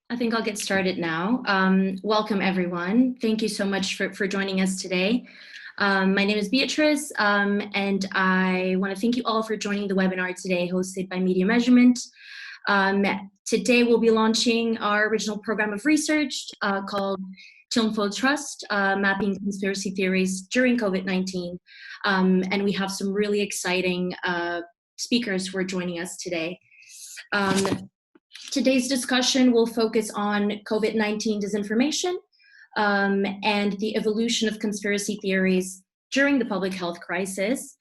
I think I'll get started now. Welcome, everyone. Thank you so much for joining us today. My name is Beatrice, and I want to thank you all for joining the webinar today, hosted by Media Measurement. Today, we'll be launching our original program of research called Tinfoil Trust, Mapping Conspiracy Theories During COVID-19. And we have some really exciting speakers who are joining us today. Today's discussion will focus on COVID-19 disinformation and the evolution of conspiracy theories during the public health crisis,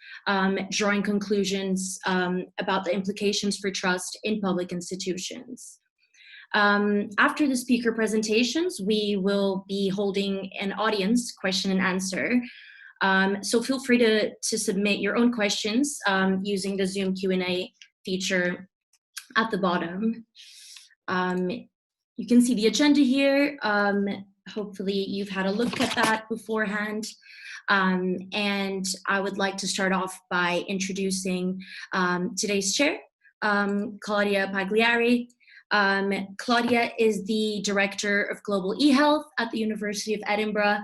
drawing conclusions about the implications for trust in public institutions. After the speaker presentations, we will be holding an audience question and answer. So feel free to submit your own questions using the Zoom Q&A feature at the bottom. You can see the agenda here. Hopefully you've had a look at that beforehand. And I would like to start off by introducing today's chair, Claudia Pagliari. Claudia is the Director of Global eHealth at the University of Edinburgh,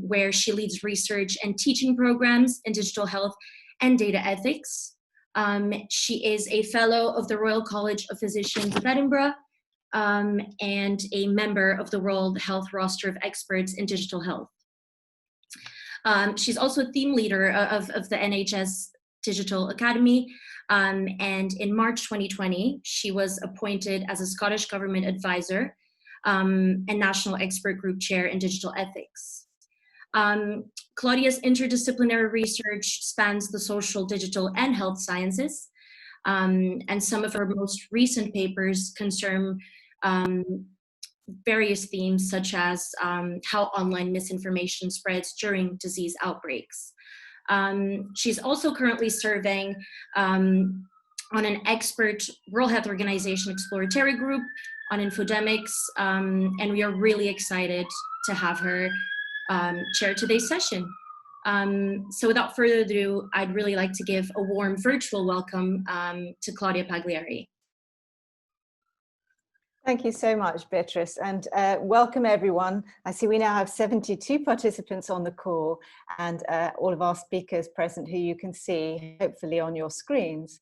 where she leads research and teaching programs in digital health and data ethics. She is a fellow of the Royal College of Physicians of Edinburgh and a member of the World Health Roster of Experts in Digital Health. She's also a theme leader of the NHS Digital Academy, and in March 2020, she was appointed as a Scottish Government advisor and National Expert Group Chair in Digital Ethics. Claudia's interdisciplinary research spans the social, digital, and health sciences, and some of her most recent papers concern various themes such as how online misinformation spreads during disease outbreaks. She's also currently serving on an expert World Health Organization exploratory group on infodemics, and we are really excited to have her chair today's session. So without further ado, I'd really like to give a warm virtual welcome to Claudia Pagliari. Thank you so much, Beatrice, and welcome everyone. I see we now have 72 participants on the call and all of our speakers present who you can see, hopefully on your screens.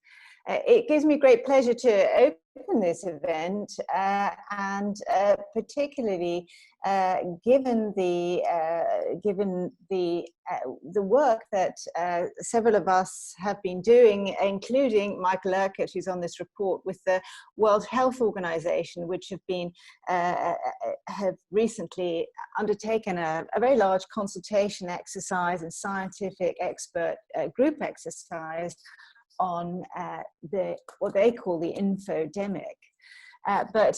It gives me great pleasure to open this event, and particularly given the work that several of us have been doing, including Michael Urquhart, who's on this report, with the World Health Organization, which have recently undertaken a very large consultation exercise and scientific expert group exercise on what they call the infodemic. But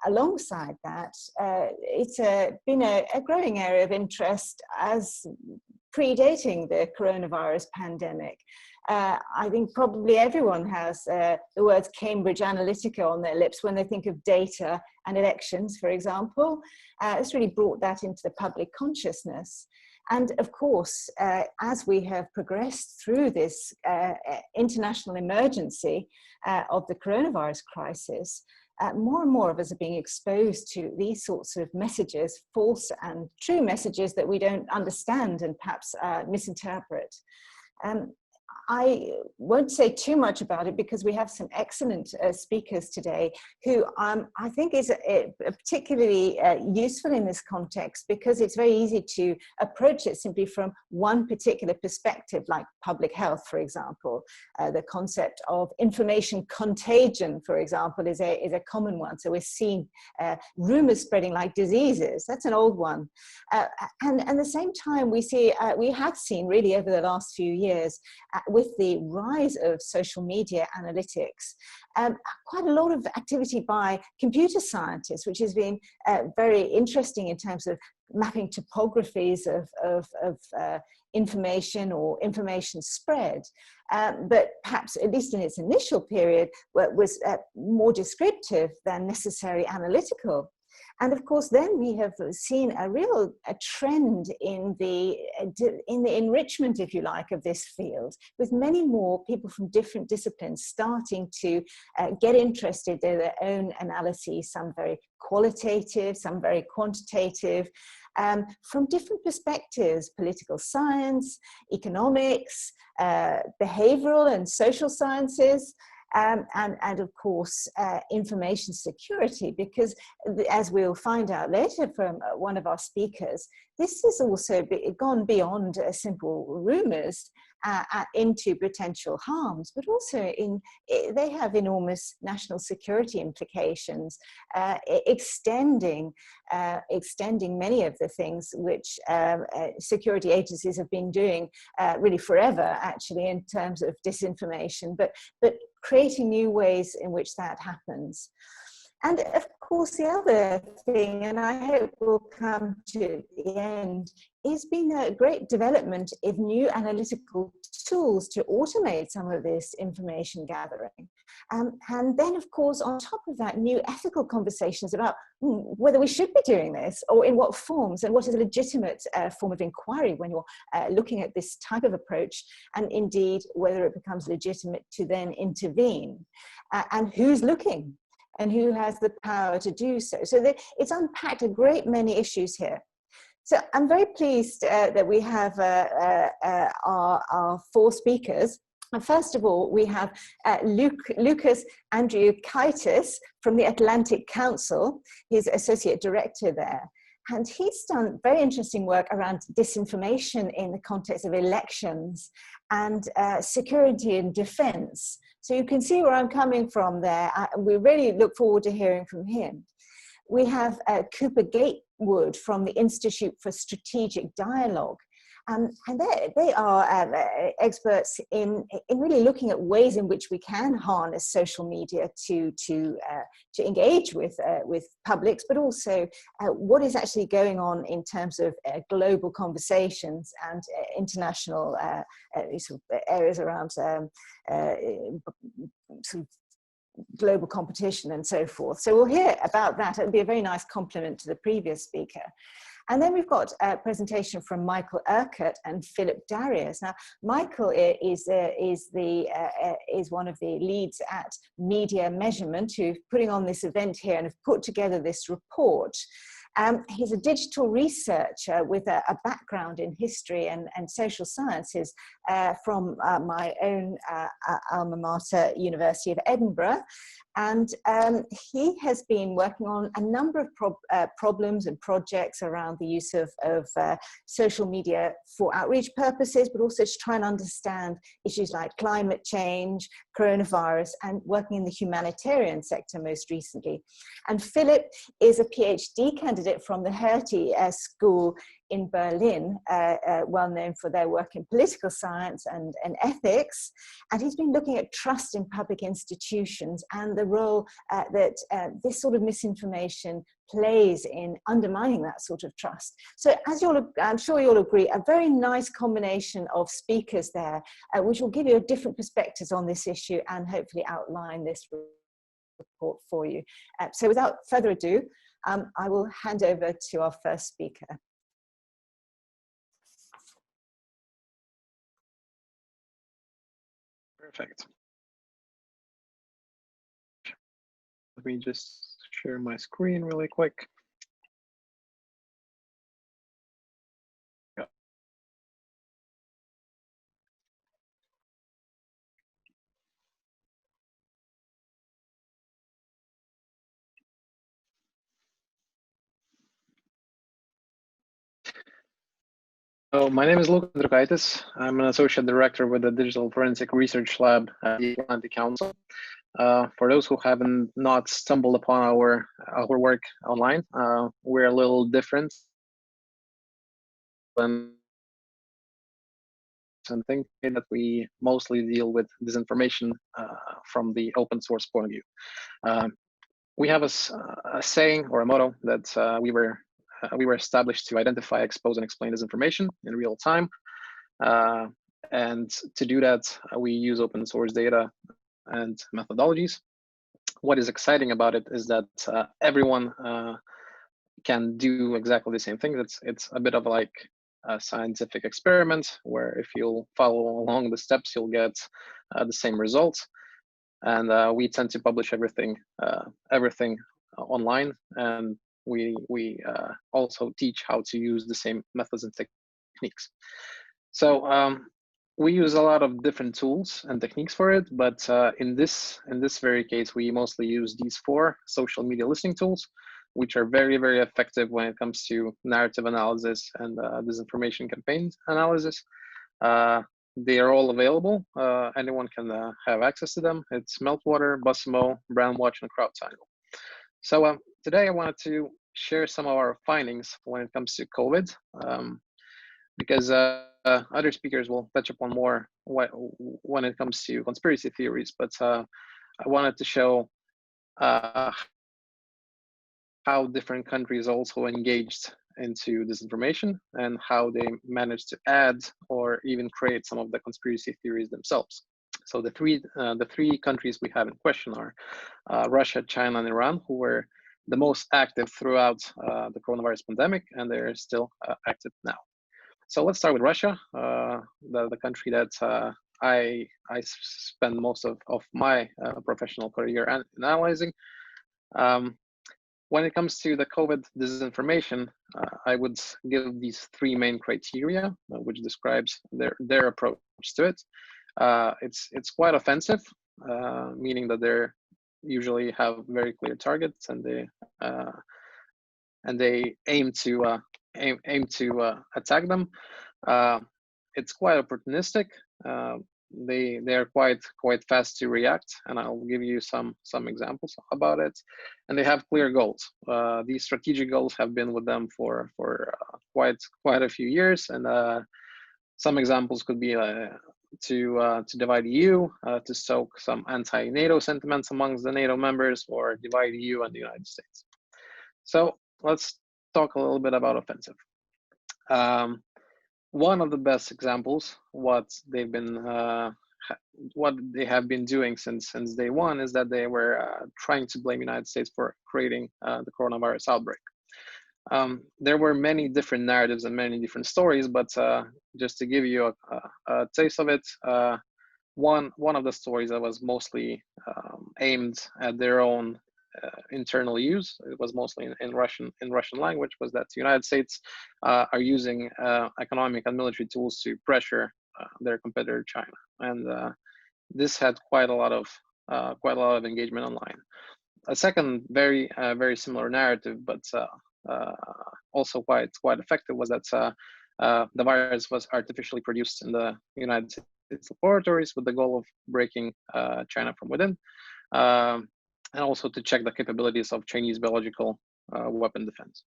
alongside that, it's been a growing area of interest as predating the coronavirus pandemic. I think probably everyone has the words Cambridge Analytica on their lips when they think of data and elections, for example. It's really brought that into the public consciousness. And of course, as we have progressed through this international emergency of the coronavirus crisis, more and more of us are being exposed to these sorts of messages, false and true messages that we don't understand and perhaps misinterpret. I won't say too much about it because we have some excellent speakers today who I think is particularly useful in this context, because it's very easy to approach it simply from one particular perspective, like public health, for example. The concept of information contagion, for example, is a common one. So we're seeing rumors spreading like diseases. That's an old one. And at the same time, we have seen really over the last few years, with the rise of social media analytics, quite a lot of activity by computer scientists, which has been very interesting in terms of mapping topographies of information or information spread. But perhaps, at least in its initial period, was more descriptive than necessarily analytical. And of course, then we have seen a trend in the enrichment, if you like, of this field, with many more people from different disciplines starting to get interested in their own analyses, some very qualitative, some very quantitative, from different perspectives: political science, economics, behavioral and social sciences, and of course, information security, because as we'll find out later from one of our speakers, this has also gone beyond simple rumours into potential harms, but also they have enormous national security implications, extending many of the things which security agencies have been doing really forever, actually, in terms of disinformation, but creating new ways in which that happens. And of course, the other thing, and I hope we'll come to the end, is been a great development of new analytical tools to automate some of this information gathering. And then, of course, on top of that, new ethical conversations about whether we should be doing this, or in what forms, and what is a legitimate form of inquiry when you're looking at this type of approach, and indeed whether it becomes legitimate to then intervene, and who's looking, and who has the power to do so. So it's unpacked a great many issues here. So I'm very pleased that we have our four speakers. And first of all, we have Lukas Andriukaitis from the Atlantic Council. He's Associate Director there. And he's done very interesting work around disinformation in the context of elections and security and defense. So you can see where I'm coming from there. We really look forward to hearing from him. We have Cooper Gatewood from the Institute for Strategic Dialogue. And they are experts in really looking at ways in which we can harness social media to engage with publics, but also what is actually going on in terms of global conversations and international sort of areas around sort of global competition and so forth. So we'll hear about that. It'll be a very nice complement to the previous speaker. And then we've got a presentation from Michael Urquhart and Philipp Darius. Now, Michael is one of the leads at Media Measurement, who's putting on this event here and have put together this report. He's a digital researcher with a background in history and social sciences from my own alma mater, University of Edinburgh. And he has been working on a number of problems and projects around the use of social media for outreach purposes, but also to try and understand issues like climate change, coronavirus, and working in the humanitarian sector most recently. And Philipp is a PhD candidate from the Hertie School in Berlin, well known for their work in political science and ethics. And he's been looking at trust in public institutions and the role that this sort of misinformation plays in undermining that sort of trust. So as I'm sure you'll agree, a very nice combination of speakers there, which will give you a different perspectives on this issue and hopefully outline this report for you. So without further ado, I will hand over to our first speaker. Perfect. Let me just share my screen really quick. Yeah. So my name is Lukas Andriukaitis. I'm an associate director with the Digital Forensic Research Lab at the Atlantic Council. For those who haven't not stumbled upon our work online, we're a little different than something that we mostly deal with disinformation from the open source point of view. We have a saying or a motto that we were established to identify, expose, and explain disinformation in real time. And to do that, we use open source data and methodologies. What is exciting about it is that everyone can do exactly the same thing. It's a bit of like a scientific experiment where if you'll follow along the steps, you'll get the same results. And we tend to publish everything online, and we also teach how to use the same methods and techniques. So we use a lot of different tools and techniques for it, but in this very case, we mostly use these 4 social media listening tools, which are very, very effective when it comes to narrative analysis and disinformation campaign analysis. They are all available. Anyone can have access to them. It's Meltwater, Busimo, Brandwatch, and CrowdTangle. So today I wanted to share some of our findings when it comes to COVID, because other speakers will touch upon more when it comes to conspiracy theories. But I wanted to show how different countries also engaged into disinformation and how they managed to add or even create some of the conspiracy theories themselves. So the three countries we have in question are Russia, China, and Iran, who were the most active throughout the coronavirus pandemic, and they're still active now. So let's start with Russia, the country that I spend most of my professional career analyzing. When it comes to the COVID disinformation, I would give these 3 main criteria, which describes their approach to it. It's quite offensive, meaning that they usually have very clear targets, and they aim to attack them. It's quite opportunistic. They are quite fast to react, and I'll give you some examples about it. And they have clear goals. These strategic goals have been with them for quite a few years, and some examples could be to divide the EU, to stoke some anti-NATO sentiments amongst the NATO members, or divide the EU and the United States. So let's talk a little bit about offensive. One of the best examples, what they have been doing since day one, is that they were trying to blame the United States for creating the coronavirus outbreak. There were many different narratives and many different stories, but just to give you a taste of it, one of the stories that was mostly aimed at their own internal use, it was mostly in Russian language, was that the United States are using economic and military tools to pressure their competitor China, and this had quite a lot of engagement online. A second very similar narrative, but also quite effective, was that the virus was artificially produced in the United States laboratories with the goal of breaking China from within. And also to check the capabilities of Chinese biological weapon defense.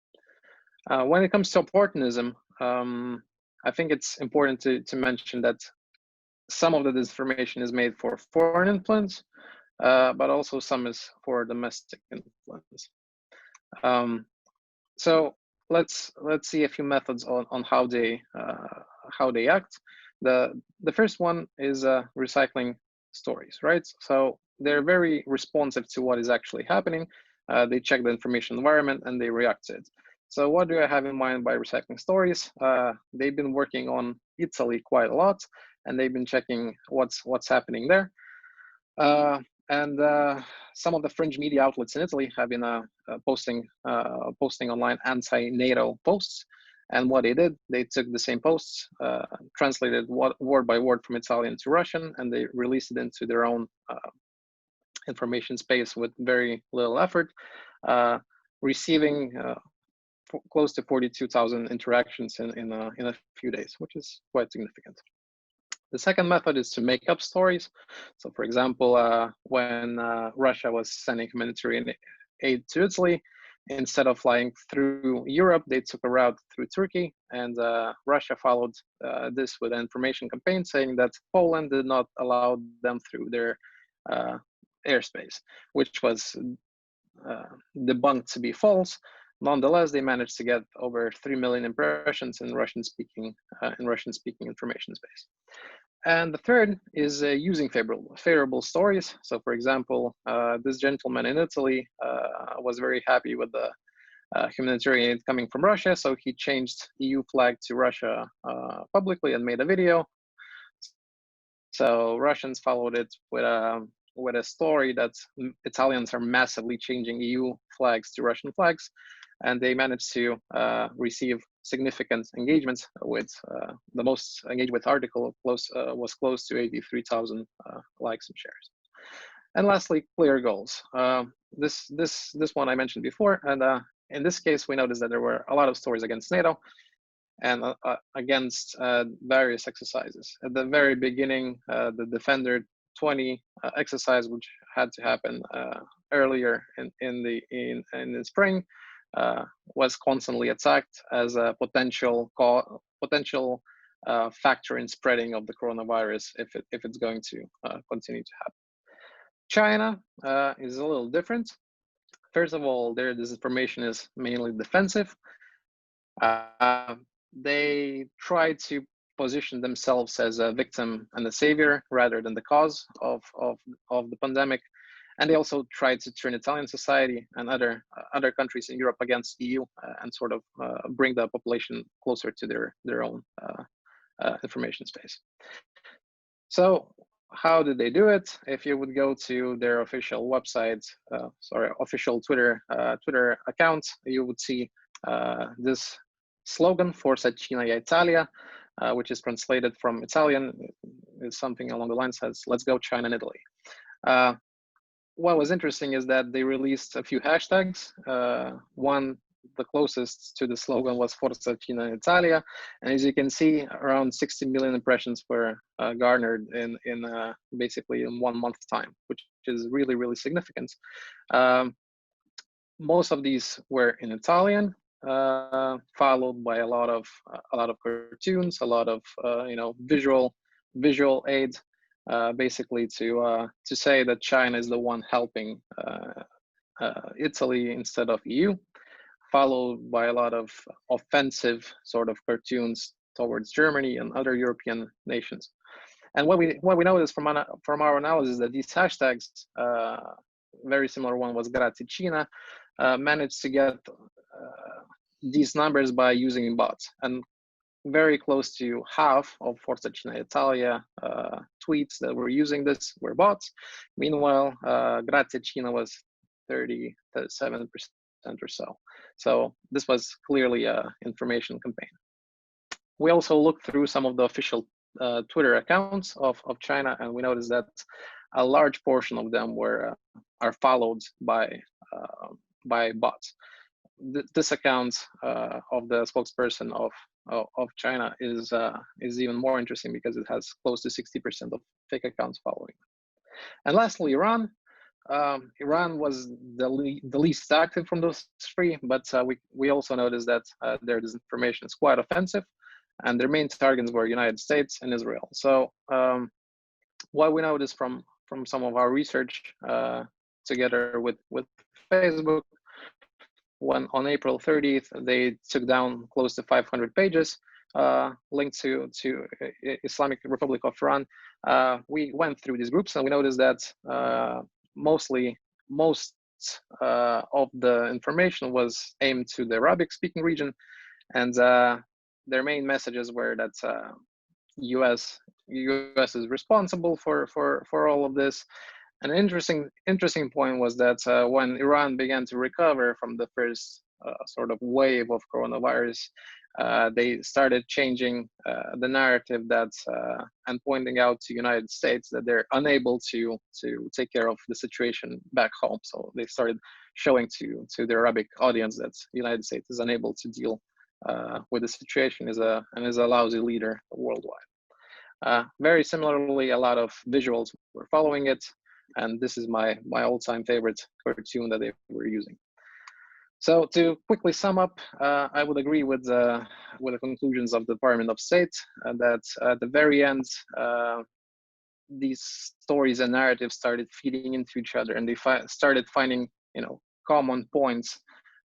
When it comes to opportunism, I think it's important to mention that some of the disinformation is made for foreign influence, but also some is for domestic influence. So let's see a few methods on how they act. The first one is recycling stories, right? So they're very responsive to what is actually happening. They check the information environment and they react to it. So what do I have in mind by recycling stories? They've been working on Italy quite a lot, and they've been checking what's happening there. And some of the fringe media outlets in Italy have been posting online anti-NATO posts. And what they did, they took the same posts, translated word by word from Italian to Russian, and they released it into their own information space with very little effort, receiving close to 42,000 interactions in a few days, which is quite significant. The second method is to make up stories. So for example, when Russia was sending humanitarian aid to Italy, instead of flying through Europe, they took a route through Turkey, and Russia followed this with an information campaign saying that Poland did not allow them through their airspace, which was debunked to be false. Nonetheless, they managed to get over 3 million impressions in Russian-speaking information space. And the third is using favorable stories. So, for example, this gentleman in Italy was very happy with humanitarian aid coming from Russia. So he changed EU flag to Russia publicly and made a video. So Russians followed it with a story that Italians are massively changing EU flags to Russian flags, and they managed to receive significant engagement with the most engaged with article was close to 83,000 likes and shares. And lastly, clear goals. This one I mentioned before, and in this case, we noticed that there were a lot of stories against NATO and against various exercises. At the very beginning, the Defender 20 exercise, which had to happen earlier in the spring, was constantly attacked as a potential factor in spreading of the coronavirus if it's going to continue to happen. China is a little different. First of all, their disinformation is mainly defensive. They try to position themselves as a victim and a savior rather than the cause of the pandemic. And they also tried to turn Italian society and other countries in Europe against EU and sort of bring the population closer to their own information space. So how did they do it? If you would go to their official website, official Twitter account, you would see this slogan, Forza Cina e Italia, which is translated from Italian. It's something along the lines as "Let's go China and Italy." What was interesting is that they released a few hashtags. One, the closest to the slogan, was Forza Cina e Italia, and as you can see, around 60 million impressions were garnered in basically in 1 month time, which is really, really significant. Most of these were in Italian, followed by a lot of cartoons, a lot of visual aid, basically to say that China is the one helping Italy instead of EU, followed by a lot of offensive sort of cartoons towards Germany and other European nations. And what we noticed from our analysis that these hashtags, very similar one was Grazie Cina, managed to get these numbers by using bots, and very close to half of Forza Cina Italia tweets that were using this were bots. Meanwhile, Grazie Cina was 37% or so. So this was clearly an information campaign. We also looked through some of the official Twitter accounts of China, and we noticed that a large portion of them are followed by bots. This account of the spokesperson of China is even more interesting because it has close to 60% of fake accounts following. And lastly, Iran. Iran was the least active from those three, but we also noticed that their disinformation is quite offensive, and their main targets were United States and Israel. So what we noticed from some of our research together with Facebook, when on April 30th, they took down close to 500 pages linked to Islamic Republic of Iran. We went through these groups and we noticed that most of the information was aimed to the Arabic-speaking region, and their main messages were that US is responsible for all of this. An interesting point was that when Iran began to recover from the first sort of wave of coronavirus, they started changing the narrative and pointing out to United States that they're unable to take care of the situation back home. So they started showing to the Arabic audience that the United States is unable to deal with the situation and is a lousy leader worldwide. Very similarly, a lot of visuals were following it. And this is my all-time favorite cartoon that they were using. So to quickly sum up, I would agree with the conclusions of the Department of State that at the very end, these stories and narratives started feeding into each other, and they started finding common points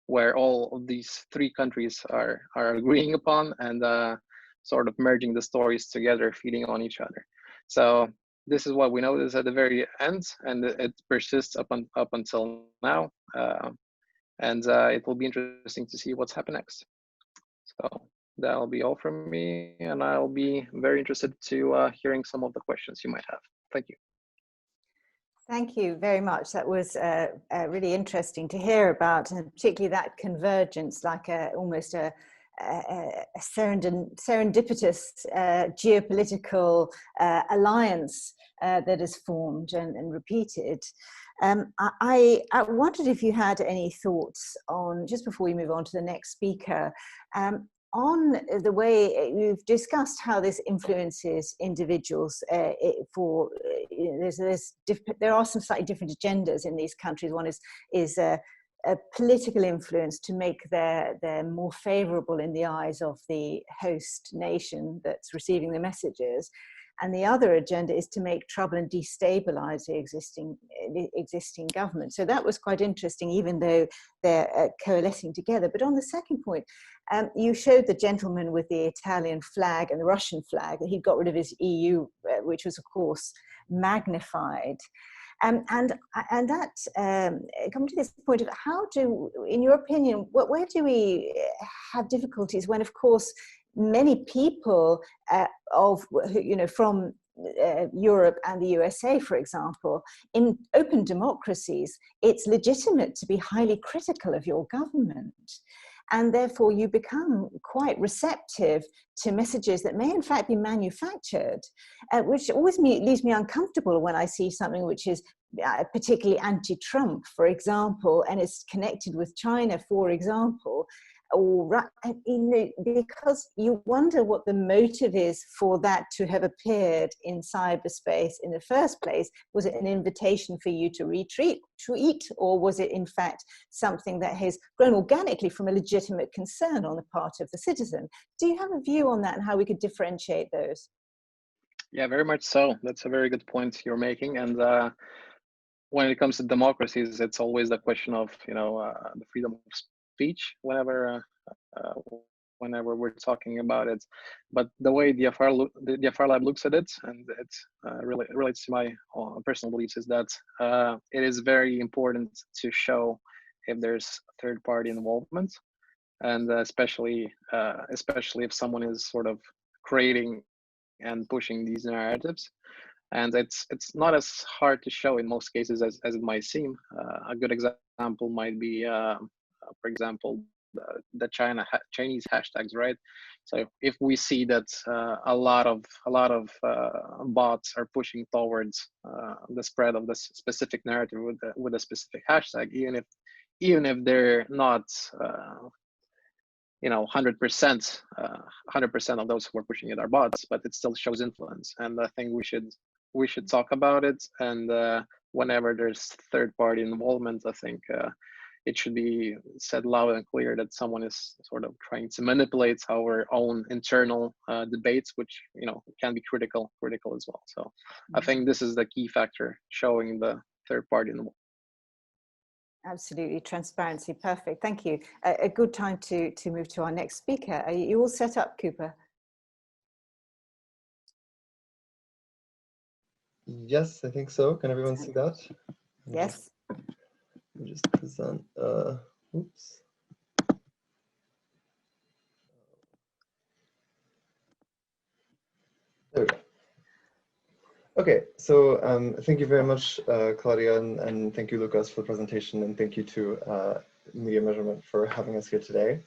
where all of these three countries are agreeing upon, and sort of merging the stories together, feeding on each other. So this is what we noticed at the very end, and it persists up until now. and it will be interesting to see what's happened next. So that'll be all from me, and I'll be very interested to hearing some of the questions you might have. Thank you. Thank you very much. That was really interesting to hear about, and particularly that convergence, like almost a serendipitous geopolitical alliance that is formed and repeated. I wondered if you had any thoughts on, just before we move on to the next speaker, on the way you've discussed how this influences individuals. There are some slightly different agendas in these countries. One is a political influence to make them more favorable in the eyes of the host nation that's receiving the messages. And the other agenda is to make trouble and destabilize the existing government. So that was quite interesting, even though they're coalescing together. But on the second point, you showed the gentleman with the Italian flag and the Russian flag, that he got rid of his EU, which was, of course, magnified. And that, coming to this point of how do, in your opinion, where do we have difficulties when, of course, many people from Europe and the USA, for example, in open democracies, it's legitimate to be highly critical of your government. And therefore you become quite receptive to messages that may in fact be manufactured, which always leaves me uncomfortable when I see something which is particularly anti-Trump, for example, and it's connected with China, for example, or because you wonder what the motive is for that to have appeared in cyberspace in the first place. Was it an invitation for you to retreat, or was it in fact something that has grown organically from a legitimate concern on the part of the citizen? Do you have a view on that and how we could differentiate those? Yeah, very much so. That's a very good point you're making. And when it comes to democracies, it's always the question of, the freedom of speech whenever we're talking about it. But the way the DFR Lab looks at it, and it really relates to my personal beliefs, is that it is very important to show if there's third-party involvement, and especially if someone is sort of creating and pushing these narratives. And it's not as hard to show in most cases as it might seem. A good example might be, for example, the Chinese hashtags, right? So if we see that a lot of bots are pushing towards the spread of this specific narrative with a specific hashtag, even if they're not 100% of those who are pushing it are bots, but it still shows influence. And I think we should talk about it. And whenever there's third-party involvement, I think it should be said loud and clear that someone is sort of trying to manipulate our own internal debates, which can be critical as well. So I think this is the key factor, showing the third-party involvement. Absolutely, transparency, perfect. Thank you. A good time to move to our next speaker. Are you all set up, Cooper? Yes, I think so. Can everyone see that? Yes. Just present. Oops. There we go. Okay, so thank you very much, Claudia, and thank you, Lukas, for the presentation, and thank you to Media Measurement for having us here today.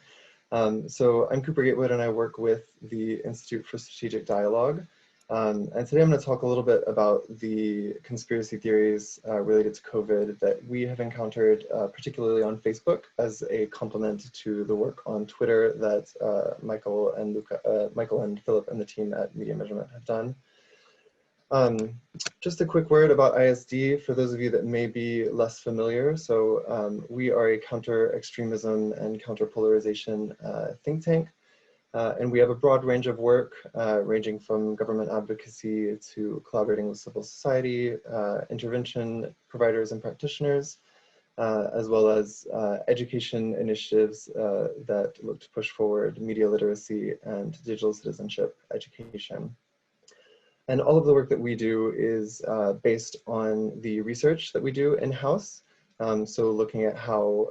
So I'm Cooper Gatewood, and I work with the Institute for Strategic Dialogue. And today I'm going to talk a little bit about the conspiracy theories related to COVID that we have encountered, particularly on Facebook, as a complement to the work on Twitter that Michael and Philipp and the team at Media Measurement have done. Just a quick word about ISD for those of you that may be less familiar. So we are a counter-extremism and counter-polarization think tank. And we have a broad range of work, ranging from government advocacy to collaborating with civil society, intervention providers and practitioners, as well as education initiatives that look to push forward media literacy and digital citizenship education. And all of the work that we do is based on the research that we do in-house, So looking at how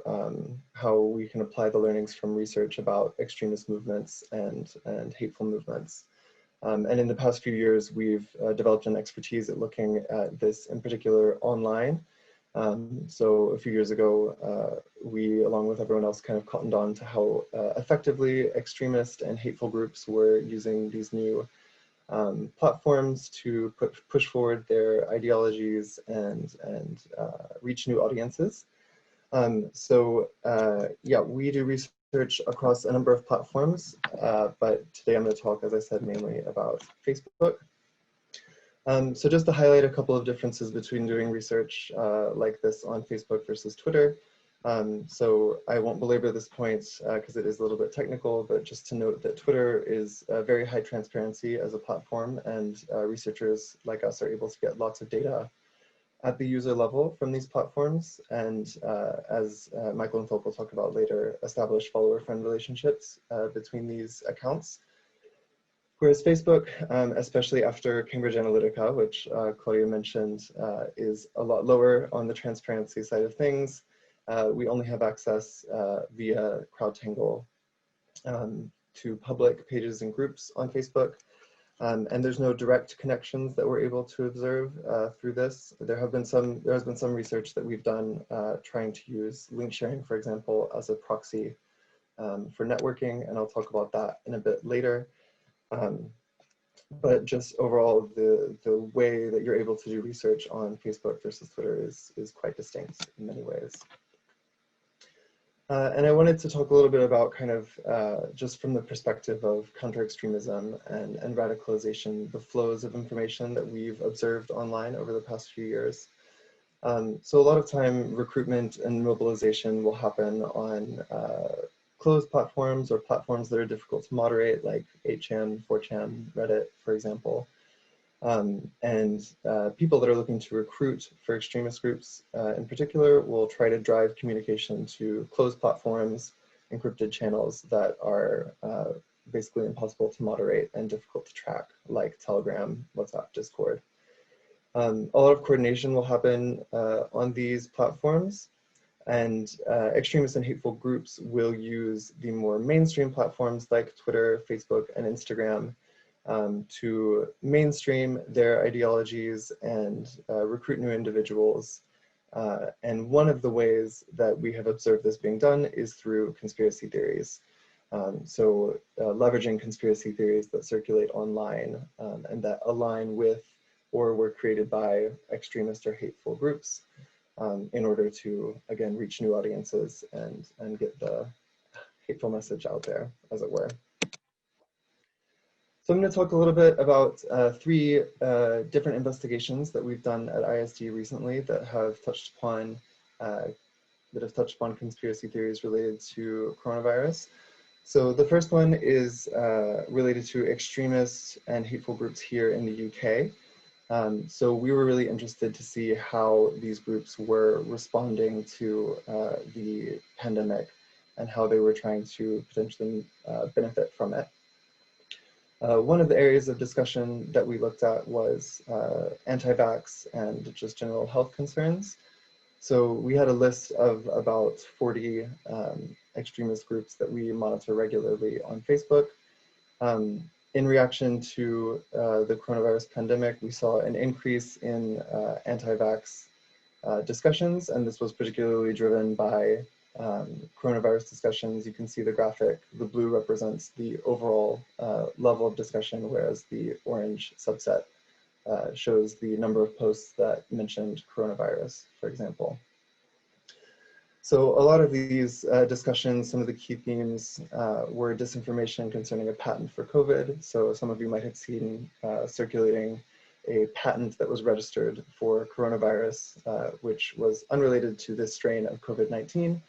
we can apply the learnings from research about extremist movements and hateful movements. And in the past few years, we've developed an expertise at looking at this in particular online. So a few years ago, we, along with everyone else, kind of cottoned on to how effectively extremist and hateful groups were using these new platforms to push forward their ideologies and reach new audiences. Yeah, we do research across a number of platforms, but today I'm going to talk, as I said, mainly about Facebook. So just to highlight a couple of differences between doing research like this on Facebook versus Twitter. So I won't belabor this point because it is a little bit technical, but just to note that Twitter is very high transparency as a platform, and researchers like us are able to get lots of data at the user level from these platforms, and as Michael and Philipp will talk about later, establish follower-friend relationships between these accounts. Whereas Facebook, especially after Cambridge Analytica, which Claudia mentioned, is a lot lower on the transparency side of things. We only have access via CrowdTangle to public pages and groups on Facebook. And there's no direct connections that we're able to observe through this. There has been some research that we've done trying to use link sharing, for example, as a proxy for networking, and I'll talk about that in a bit later. But just overall, the way that you're able to do research on Facebook versus Twitter is quite distinct in many ways. And I wanted to talk a little bit about kind of just from the perspective of counter-extremism and radicalization, the flows of information that we've observed online over the past few years. So a lot of time recruitment and mobilization will happen on closed platforms or platforms that are difficult to moderate, like 8chan, 4chan, Reddit, for example. People that are looking to recruit for extremist groups in particular will try to drive communication to closed platforms, encrypted channels that are basically impossible to moderate and difficult to track, like Telegram, WhatsApp, Discord. A lot of coordination will happen on these platforms, and extremist and hateful groups will use the more mainstream platforms like Twitter, Facebook, and Instagram to mainstream their ideologies and recruit new individuals. And one of the ways that we have observed this being done is through conspiracy theories. Leveraging conspiracy theories that circulate online and that align with or were created by extremist or hateful groups in order to, again, reach new audiences and get the hateful message out there, as it were. So I'm going to talk a little bit about three different investigations that we've done at ISD recently that have touched upon conspiracy theories related to coronavirus. So the first one is related to extremist and hateful groups here in the UK. So we were really interested to see how these groups were responding to the pandemic and how they were trying to potentially benefit from it. One of the areas of discussion that we looked at was anti-vax and just general health concerns. So we had a list of about 40 extremist groups that we monitor regularly on Facebook. In reaction to the coronavirus pandemic, we saw an increase in anti-vax discussions, and this was particularly driven by coronavirus discussions. You can see the graphic. The blue represents the overall level of discussion, whereas the orange subset shows the number of posts that mentioned coronavirus, for example. So a lot of these discussions, some of the key themes were disinformation concerning a patent for COVID. So some of you might have seen circulating a patent that was registered for coronavirus, which was unrelated to this strain of COVID-19,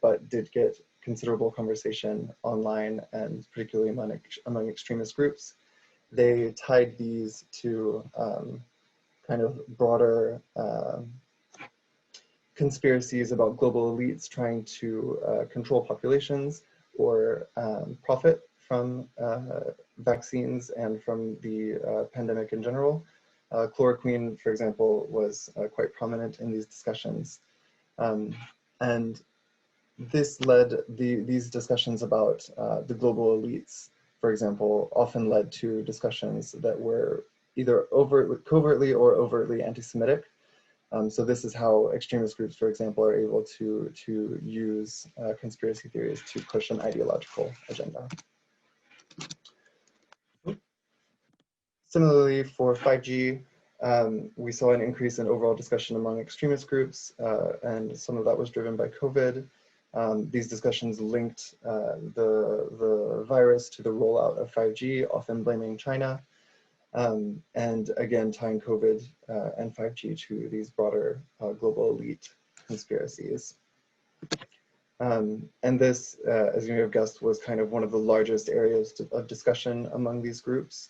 but did get considerable conversation online and particularly among extremist groups. They tied these to kind of broader conspiracies about global elites trying to control populations or profit from vaccines and from the pandemic in general. Chloroquine, for example, was quite prominent in these discussions. And this led, these discussions about the global elites, for example, often led to discussions that were either covertly or overtly anti-Semitic. So this is how extremist groups, for example, are able to use conspiracy theories to push an ideological agenda. Similarly, for 5G, we saw an increase in overall discussion among extremist groups, and some of that was driven by COVID. These discussions linked the virus to the rollout of 5G, often blaming China, and again tying COVID and 5G to these broader global elite conspiracies. And this, as you may have guessed, was kind of one of the largest areas of discussion among these groups.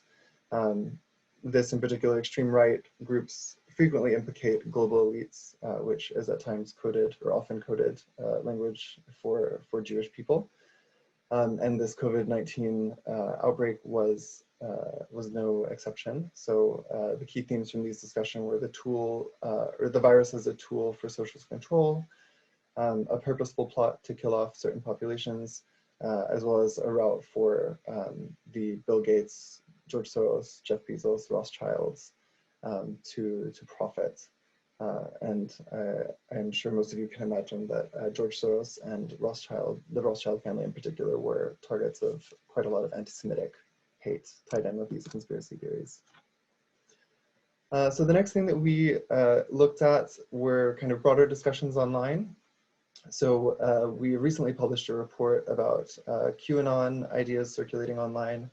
This in particular, extreme right groups frequently implicate global elites, which is at times coded or often coded language for Jewish people. And this COVID-19 outbreak was no exception. So the key themes from these discussions were the tool, or the virus as a tool for social control, a purposeful plot to kill off certain populations, as well as a route for the Bill Gates, George Soros, Jeff Bezos, Rothschilds to profit. And I'm sure most of you can imagine that George Soros and the Rothschild family in particular, were targets of quite a lot of anti-Semitic hate tied in with these conspiracy theories. So the next thing that we looked at were kind of broader discussions online. So we recently published a report about QAnon ideas circulating online.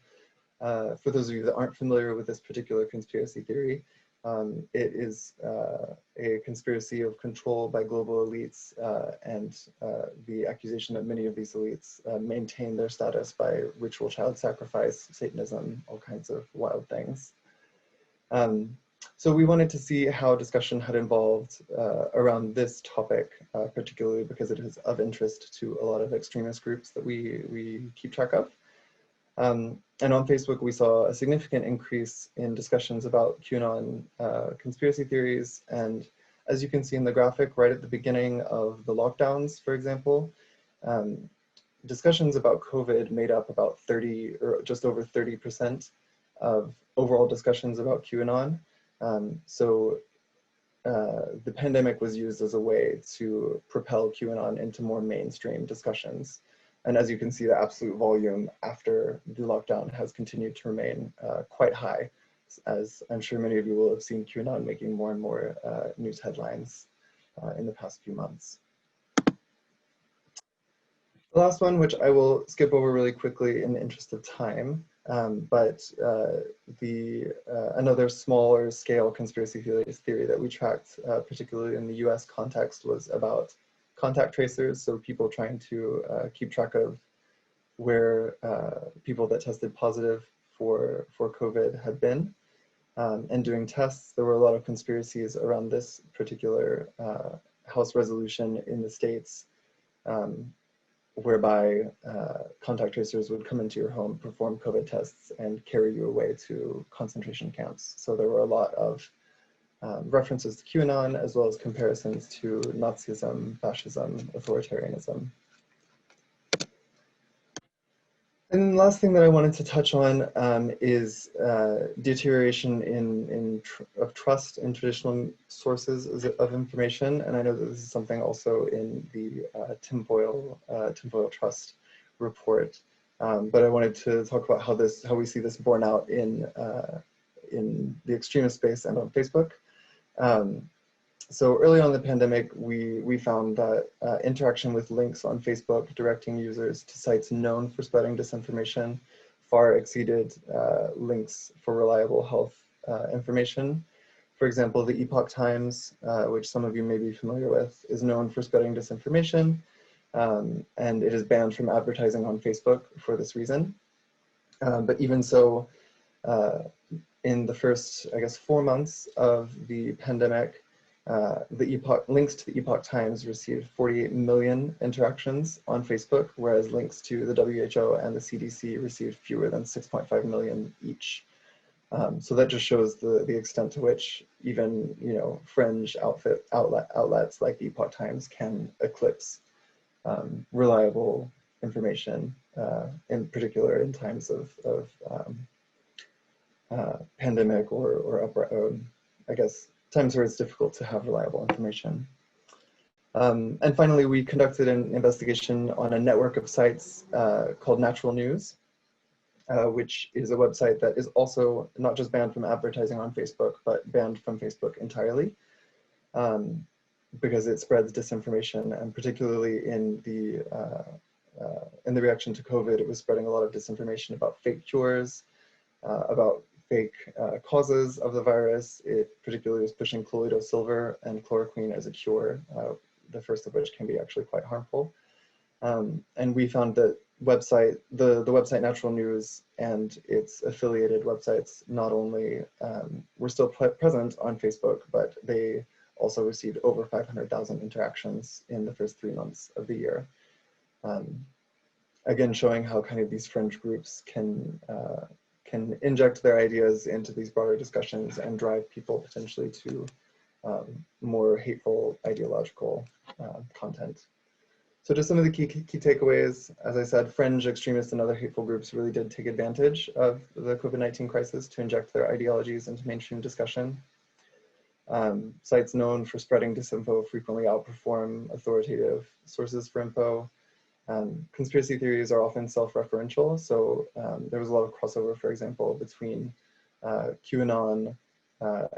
For those of you that aren't familiar with this particular conspiracy theory, it is a conspiracy of control by global elites and the accusation that many of these elites maintain their status by ritual child sacrifice, Satanism, all kinds of wild things. So we wanted to see how discussion had evolved around this topic, particularly because it is of interest to a lot of extremist groups that we keep track of. And on Facebook, we saw a significant increase in discussions about QAnon conspiracy theories. And as you can see in the graphic, right at the beginning of the lockdowns, for example, discussions about COVID made up about 30 or just over 30% of overall discussions about QAnon. So the pandemic was used as a way to propel QAnon into more mainstream discussions. And as you can see, the absolute volume after the lockdown has continued to remain quite high, as I'm sure many of you will have seen QAnon making more and more news headlines in the past few months. The last one, which I will skip over really quickly in the interest of time, but another smaller scale conspiracy theory that we tracked, particularly in the US context, was about contact tracers, so people trying to keep track of where people that tested positive for COVID had been, and doing tests. There were a lot of conspiracies around this particular House resolution in the States, whereby contact tracers would come into your home, perform COVID tests, and carry you away to concentration camps. So there were a lot of references to QAnon, as well as comparisons to Nazism, fascism, authoritarianism. And then the last thing that I wanted to touch on is deterioration of trust in traditional sources of information. And I know that this is something also in the Tinfoil Trust report. But I wanted to talk about how we see this borne out in the extremist space and on Facebook. So early on in the pandemic, we found that interaction with links on Facebook directing users to sites known for spreading disinformation far exceeded links for reliable health information. For example, the Epoch Times, which some of you may be familiar with, is known for spreading disinformation, and it is banned from advertising on Facebook for this reason. But even so, in the first, I guess, 4 months of the pandemic, links to the Epoch Times received 48 million interactions on Facebook, whereas links to the WHO and the CDC received fewer than 6.5 million each. So that just shows the extent to which even, you know, fringe outlets like Epoch Times can eclipse reliable information, in particular in times of pandemic or I guess times where it's difficult to have reliable information. And finally, we conducted an investigation on a network of sites called Natural News, which is a website that is also not just banned from advertising on Facebook, but banned from Facebook entirely, because it spreads disinformation, and particularly in the reaction to COVID, it was spreading a lot of disinformation about fake cures, about fake causes of the virus. It particularly was pushing colloidal silver and chloroquine as a cure, the first of which can be actually quite harmful. And we found that the website Natural News and its affiliated websites not only were still present on Facebook, but they also received over 500,000 interactions in the first 3 months of the year. Again, showing how kind of these fringe groups can inject their ideas into these broader discussions and drive people potentially to more hateful ideological content. So just some of the key takeaways. As I said, fringe extremists and other hateful groups really did take advantage of the COVID-19 crisis to inject their ideologies into mainstream discussion. Sites known for spreading disinfo frequently outperform authoritative sources for info. Conspiracy theories are often self-referential, so there was a lot of crossover, for example, between QAnon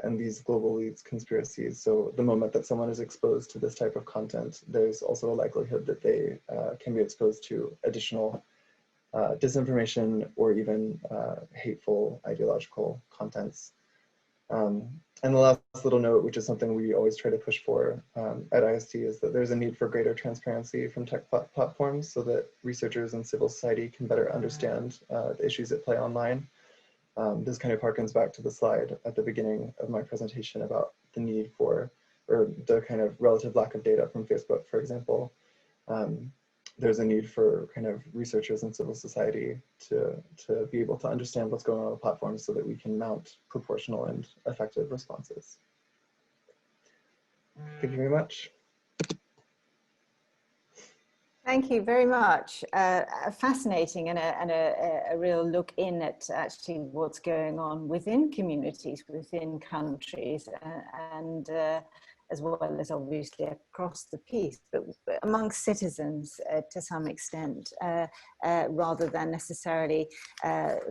and these global elites conspiracies. So the moment that someone is exposed to this type of content, there's also a likelihood that they can be exposed to additional disinformation or even hateful ideological contents. And the last little note, which is something we always try to push for at IST, is that there's a need for greater transparency from tech platforms so that researchers and civil society can better understand the issues at play online. This kind of harkens back to the slide at the beginning of my presentation about the need for, or the kind of relative lack of data from Facebook, for example. There's a need for kind of researchers and civil society to be able to understand what's going on the platform so that we can mount proportional and effective responses. Thank you very much. Thank you very much. Fascinating and a real look in at actually what's going on within communities, within countries, and as well as obviously across the piece, but amongst citizens to some extent, rather than necessarily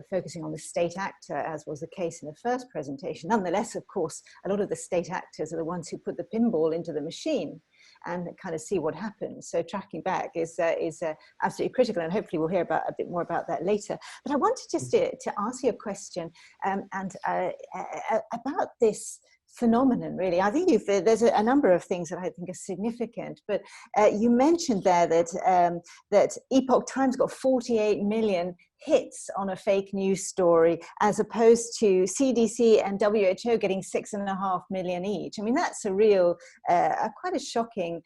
focusing on the state actor, as was the case in the first presentation. Nonetheless, of course, a lot of the state actors are the ones who put the pinball into the machine and kind of see what happens. So tracking back is absolutely critical, and hopefully we'll hear a bit more about that later. But I wanted just to ask you a question about this phenomenon, really. I think there's a number of things that I think are significant, but you mentioned there that Epoch Times got 48 million hits on a fake news story, as opposed to CDC and WHO getting 6.5 million each. I mean, that's a real, quite a shocking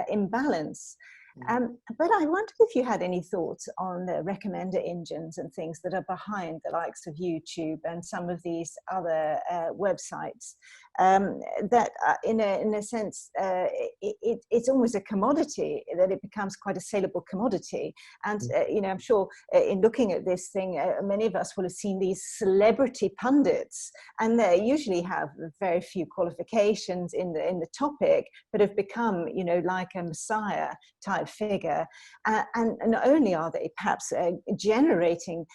imbalance. But I wondered if you had any thoughts on the recommender engines and things that are behind the likes of YouTube and some of these other websites that in a sense, it's almost a commodity, that it becomes quite a saleable commodity. And, you know, I'm sure in looking at this thing, many of us will have seen these celebrity pundits, and they usually have very few qualifications in the topic, but have become, you know, like a messiah type figure. And not only are they perhaps generating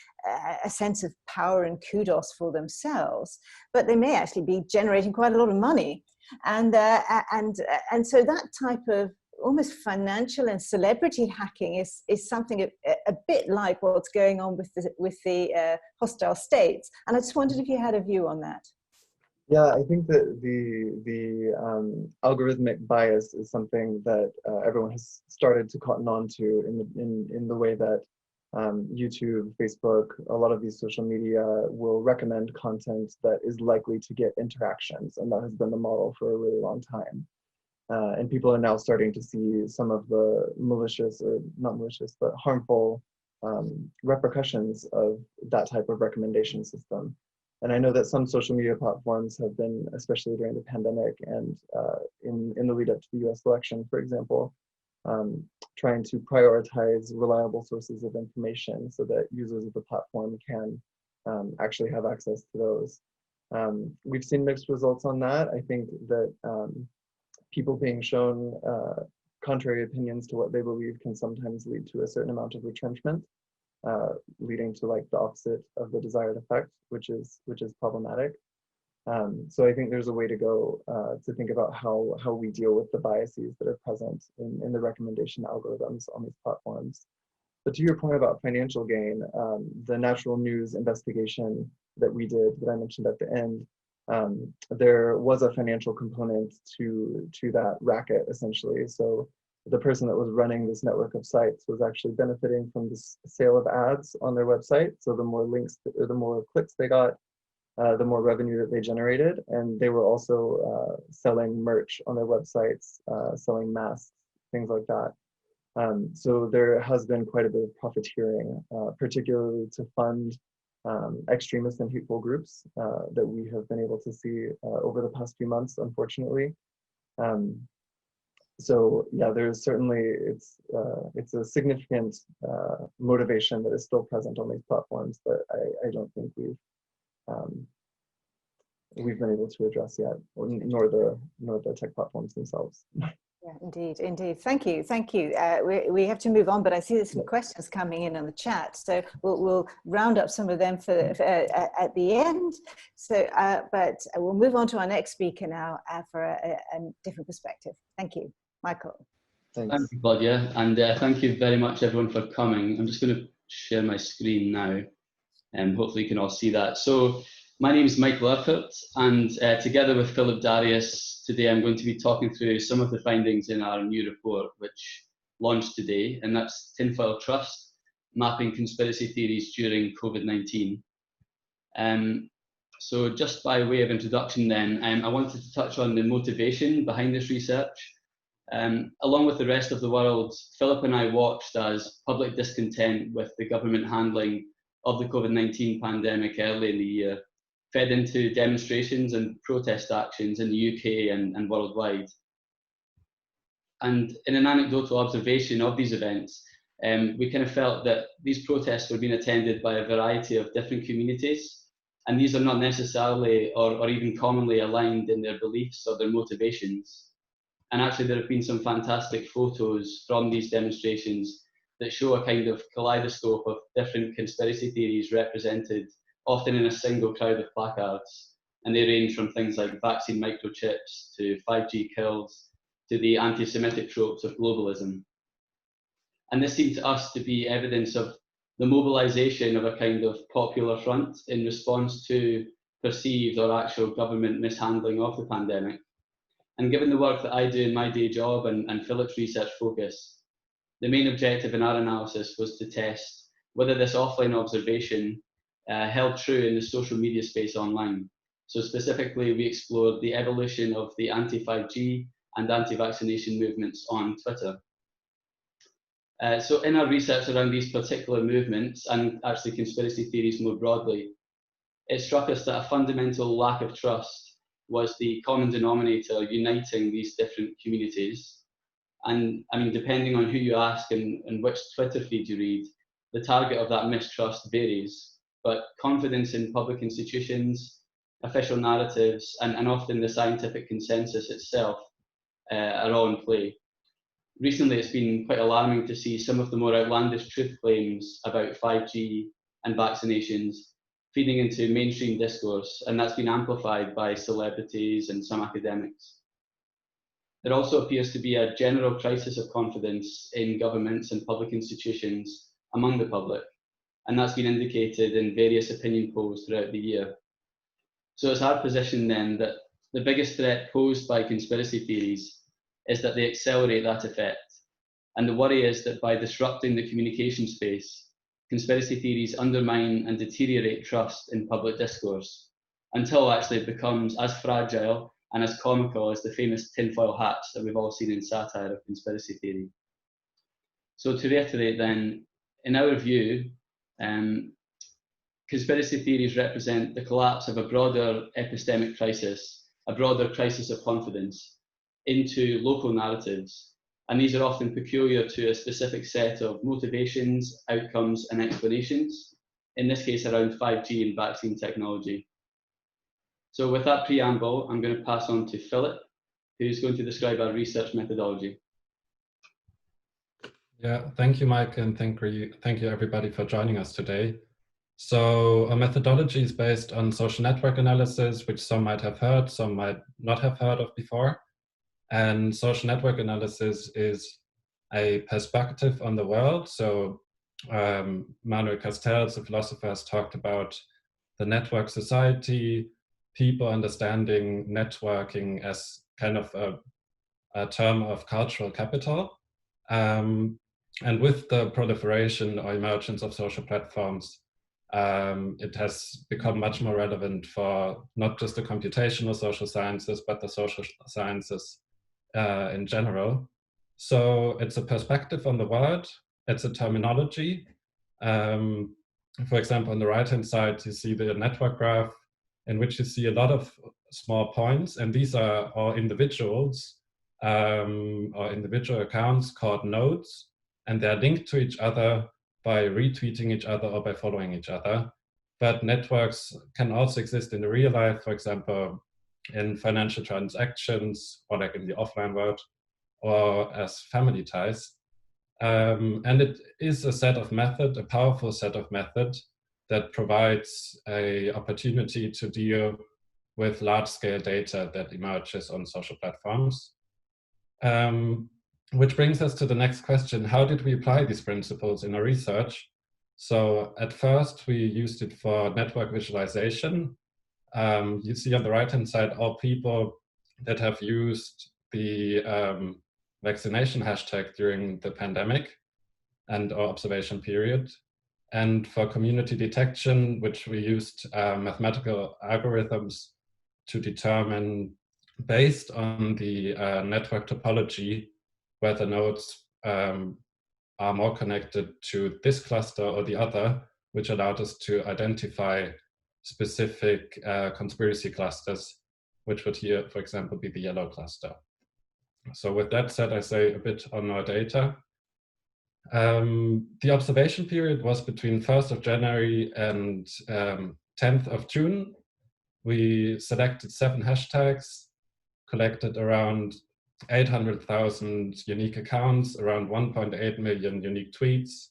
a sense of power and kudos for themselves, but they may actually be generating quite a lot of money. And so that type of almost financial and celebrity hacking is something a bit like what's going on with the hostile states. And I just wondered if you had a view on that. Yeah, I think that the algorithmic bias is something that everyone has started to cotton on to in the way that YouTube, Facebook, a lot of these social media will recommend content that is likely to get interactions, and that has been the model for a really long time. And people are now starting to see some of the malicious, or not malicious, but harmful repercussions of that type of recommendation system. And I know that some social media platforms have been, especially during the pandemic and in the lead up to the US election, for example, trying to prioritize reliable sources of information so that users of the platform can actually have access to those. We've seen mixed results on that. I think that people being shown contrary opinions to what they believe can sometimes lead to a certain amount of retrenchment, leading to like the opposite of the desired effect, which is problematic. So I think there's a way to go to think about how we deal with the biases that are present in the recommendation algorithms on these platforms. But to your point about financial gain, the natural news investigation that we did, that I mentioned at the end, there was a financial component to that racket, essentially. So the person that was running this network of sites was actually benefiting from this sale of ads on their website. So the more links or the more clicks they got, the more revenue that they generated. And they were also selling merch on their websites, selling masks, things like that. So there has been quite a bit of profiteering, particularly to fund extremist and hateful groups that we have been able to see over the past few months, unfortunately. So yeah, there's certainly, it's a significant motivation that is still present on these platforms that I don't think we've been able to address yet, nor the tech platforms themselves. Yeah, indeed. Thank you. We have to move on, but I see there's some questions coming in on the chat, so we'll round up some of them for at the end. So, but we'll move on to our next speaker now for a different perspective. Thank you, Michael. Thanks. Thank you, Claudia, and thank you very much, everyone, for coming. I'm just going to share my screen now, and hopefully you can all see that. So, my name is Michael Urquhart, and together with Philipp, Darius, today I'm going to be talking through some of the findings in our new report, which launched today, and that's Tinfoil Trust, Mapping Conspiracy Theories During COVID-19. So just by way of introduction then, I wanted to touch on the motivation behind this research. Along with the rest of the world, Philipp and I watched as public discontent with the government handling of the COVID-19 pandemic early in the year fed into demonstrations and protest actions in the UK and worldwide. And in an anecdotal observation of these events, we kind of felt that these protests were being attended by a variety of different communities, and these are not necessarily or even commonly aligned in their beliefs or their motivations. And actually there have been some fantastic photos from these demonstrations that show a kind of kaleidoscope of different conspiracy theories represented, often in a single crowd of placards. And they range from things like vaccine microchips to 5G kills to the anti-Semitic tropes of globalism. And this seemed to us to be evidence of the mobilisation of a kind of popular front in response to perceived or actual government mishandling of the pandemic. And given the work that I do in my day job and Philipp's research focus, the main objective in our analysis was to test whether this offline observation held true in the social media space online. So specifically, we explored the evolution of the anti-5G and anti-vaccination movements on Twitter. So in our research around these particular movements, and actually conspiracy theories more broadly, it struck us that a fundamental lack of trust was the common denominator uniting these different communities. And I mean, depending on who you ask and which Twitter feed you read, the target of that mistrust varies. But confidence in public institutions, official narratives, and often the scientific consensus itself are all in play. Recently, it's been quite alarming to see some of the more outlandish truth claims about 5G and vaccinations feeding into mainstream discourse, and that's been amplified by celebrities and some academics. There also appears to be a general crisis of confidence in governments and public institutions among the public, and that's been indicated in various opinion polls throughout the year. So it's our position then that the biggest threat posed by conspiracy theories is that they accelerate that effect. And the worry is that by disrupting the communication space, conspiracy theories undermine and deteriorate trust in public discourse until actually it becomes as fragile and as comical as the famous tinfoil hats that we've all seen in satire of conspiracy theory. So to reiterate then, in our view, conspiracy theories represent the collapse of a broader epistemic crisis, a broader crisis of confidence, into local narratives. And these are often peculiar to a specific set of motivations, outcomes, and explanations, in this case around 5G and vaccine technology. So with that preamble, I'm going to pass on to Philipp, who's going to describe our research methodology. Yeah, thank you, Mike, and thank you everybody for joining us today. So our methodology is based on social network analysis, which some might have heard, some might not have heard of before. And social network analysis is a perspective on the world. So Manuel Castells, a philosopher, has talked about the network society, people understanding networking as kind of a term of cultural capital. And with the proliferation or emergence of social platforms, it has become much more relevant for not just the computational social sciences, but the social sciences in general. So it's a perspective on the world, it's a terminology. For example, on the right-hand side, you see the network graph in which you see a lot of small points, and these are all individuals or individual accounts called nodes, and they're linked to each other by retweeting each other or by following each other. But networks can also exist in the real life, for example, in financial transactions or like in the offline world or as family ties. And it is a set of method, a powerful set of method that provides an opportunity to deal with large-scale data that emerges on social platforms. Which brings us to the next question: how did we apply these principles in our research? So at first we used it for network visualization. You see on the right-hand side all people that have used the vaccination hashtag during the pandemic and our observation period. And for community detection, which we used mathematical algorithms to determine, based on the network topology, whether nodes are more connected to this cluster or the other, which allowed us to identify specific conspiracy clusters, which would here, for example, be the yellow cluster. So with that said, I say a bit on our data. The observation period was between 1st of January and 10th of June. We selected 7 hashtags, collected around 800,000 unique accounts, around 1.8 million unique tweets.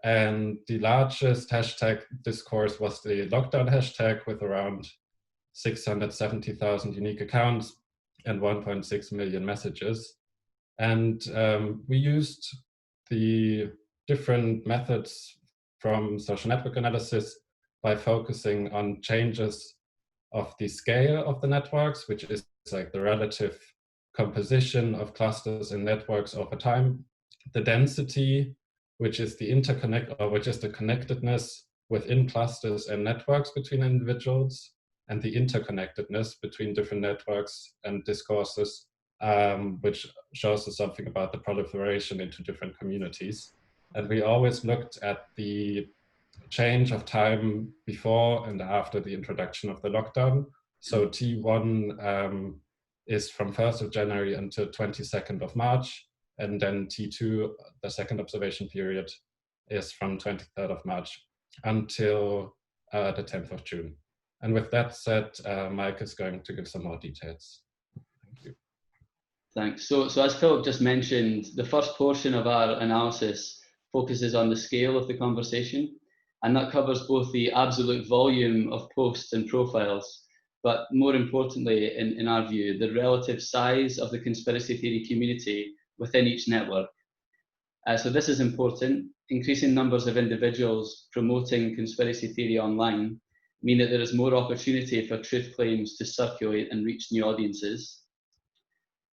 And the largest hashtag discourse was the lockdown hashtag with around 670,000 unique accounts and 1.6 million messages. And we used the different methods from social network analysis by focusing on changes of the scale of the networks, which is like the relative composition of clusters and networks over time, the density, which is the connectedness within clusters and networks between individuals, and the interconnectedness between different networks and discourses, which shows us something about the proliferation into different communities. And we always looked at the change of time before and after the introduction of the lockdown. So T1 is from 1st of January until 22nd of March. And then T2, the second observation period, is from 23rd of March until the 10th of June. And with that said, Mike is going to give some more details. Thank you. Thanks. So as Philip just mentioned, the first portion of our analysis focuses on the scale of the conversation, and that covers both the absolute volume of posts and profiles, but more importantly, in our view, the relative size of the conspiracy theory community within each network. So this is important. Increasing numbers of individuals promoting conspiracy theory online mean that there is more opportunity for truth claims to circulate and reach new audiences.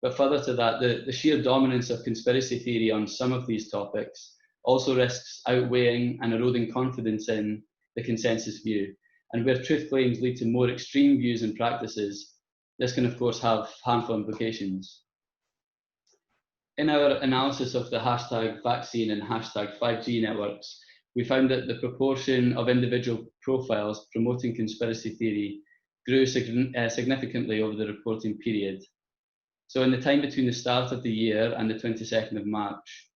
But further to that, the sheer dominance of conspiracy theory on some of these topics also risks outweighing and eroding confidence in the consensus view. And where truth claims lead to more extreme views and practices, this can of course have harmful implications. In our analysis of the hashtag vaccine and hashtag 5G networks, we found that the proportion of individual profiles promoting conspiracy theory grew significantly over the reporting period. So in the time between the start of the year and the 22nd of March,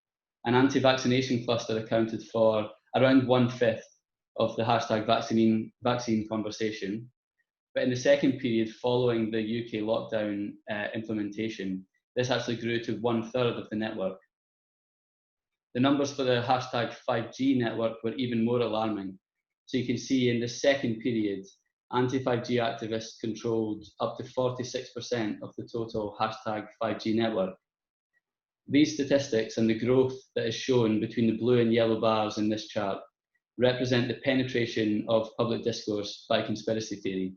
an anti-vaccination cluster accounted for around 1/5 of the hashtag vaccine conversation. But in the second period following the UK lockdown implementation, this actually grew to 1/3 of the network. The numbers for the hashtag 5G network were even more alarming. So you can see in the second period, anti-5G activists controlled up to 46% of the total hashtag 5G network. These statistics and the growth that is shown between the blue and yellow bars in this chart represent the penetration of public discourse by conspiracy theory.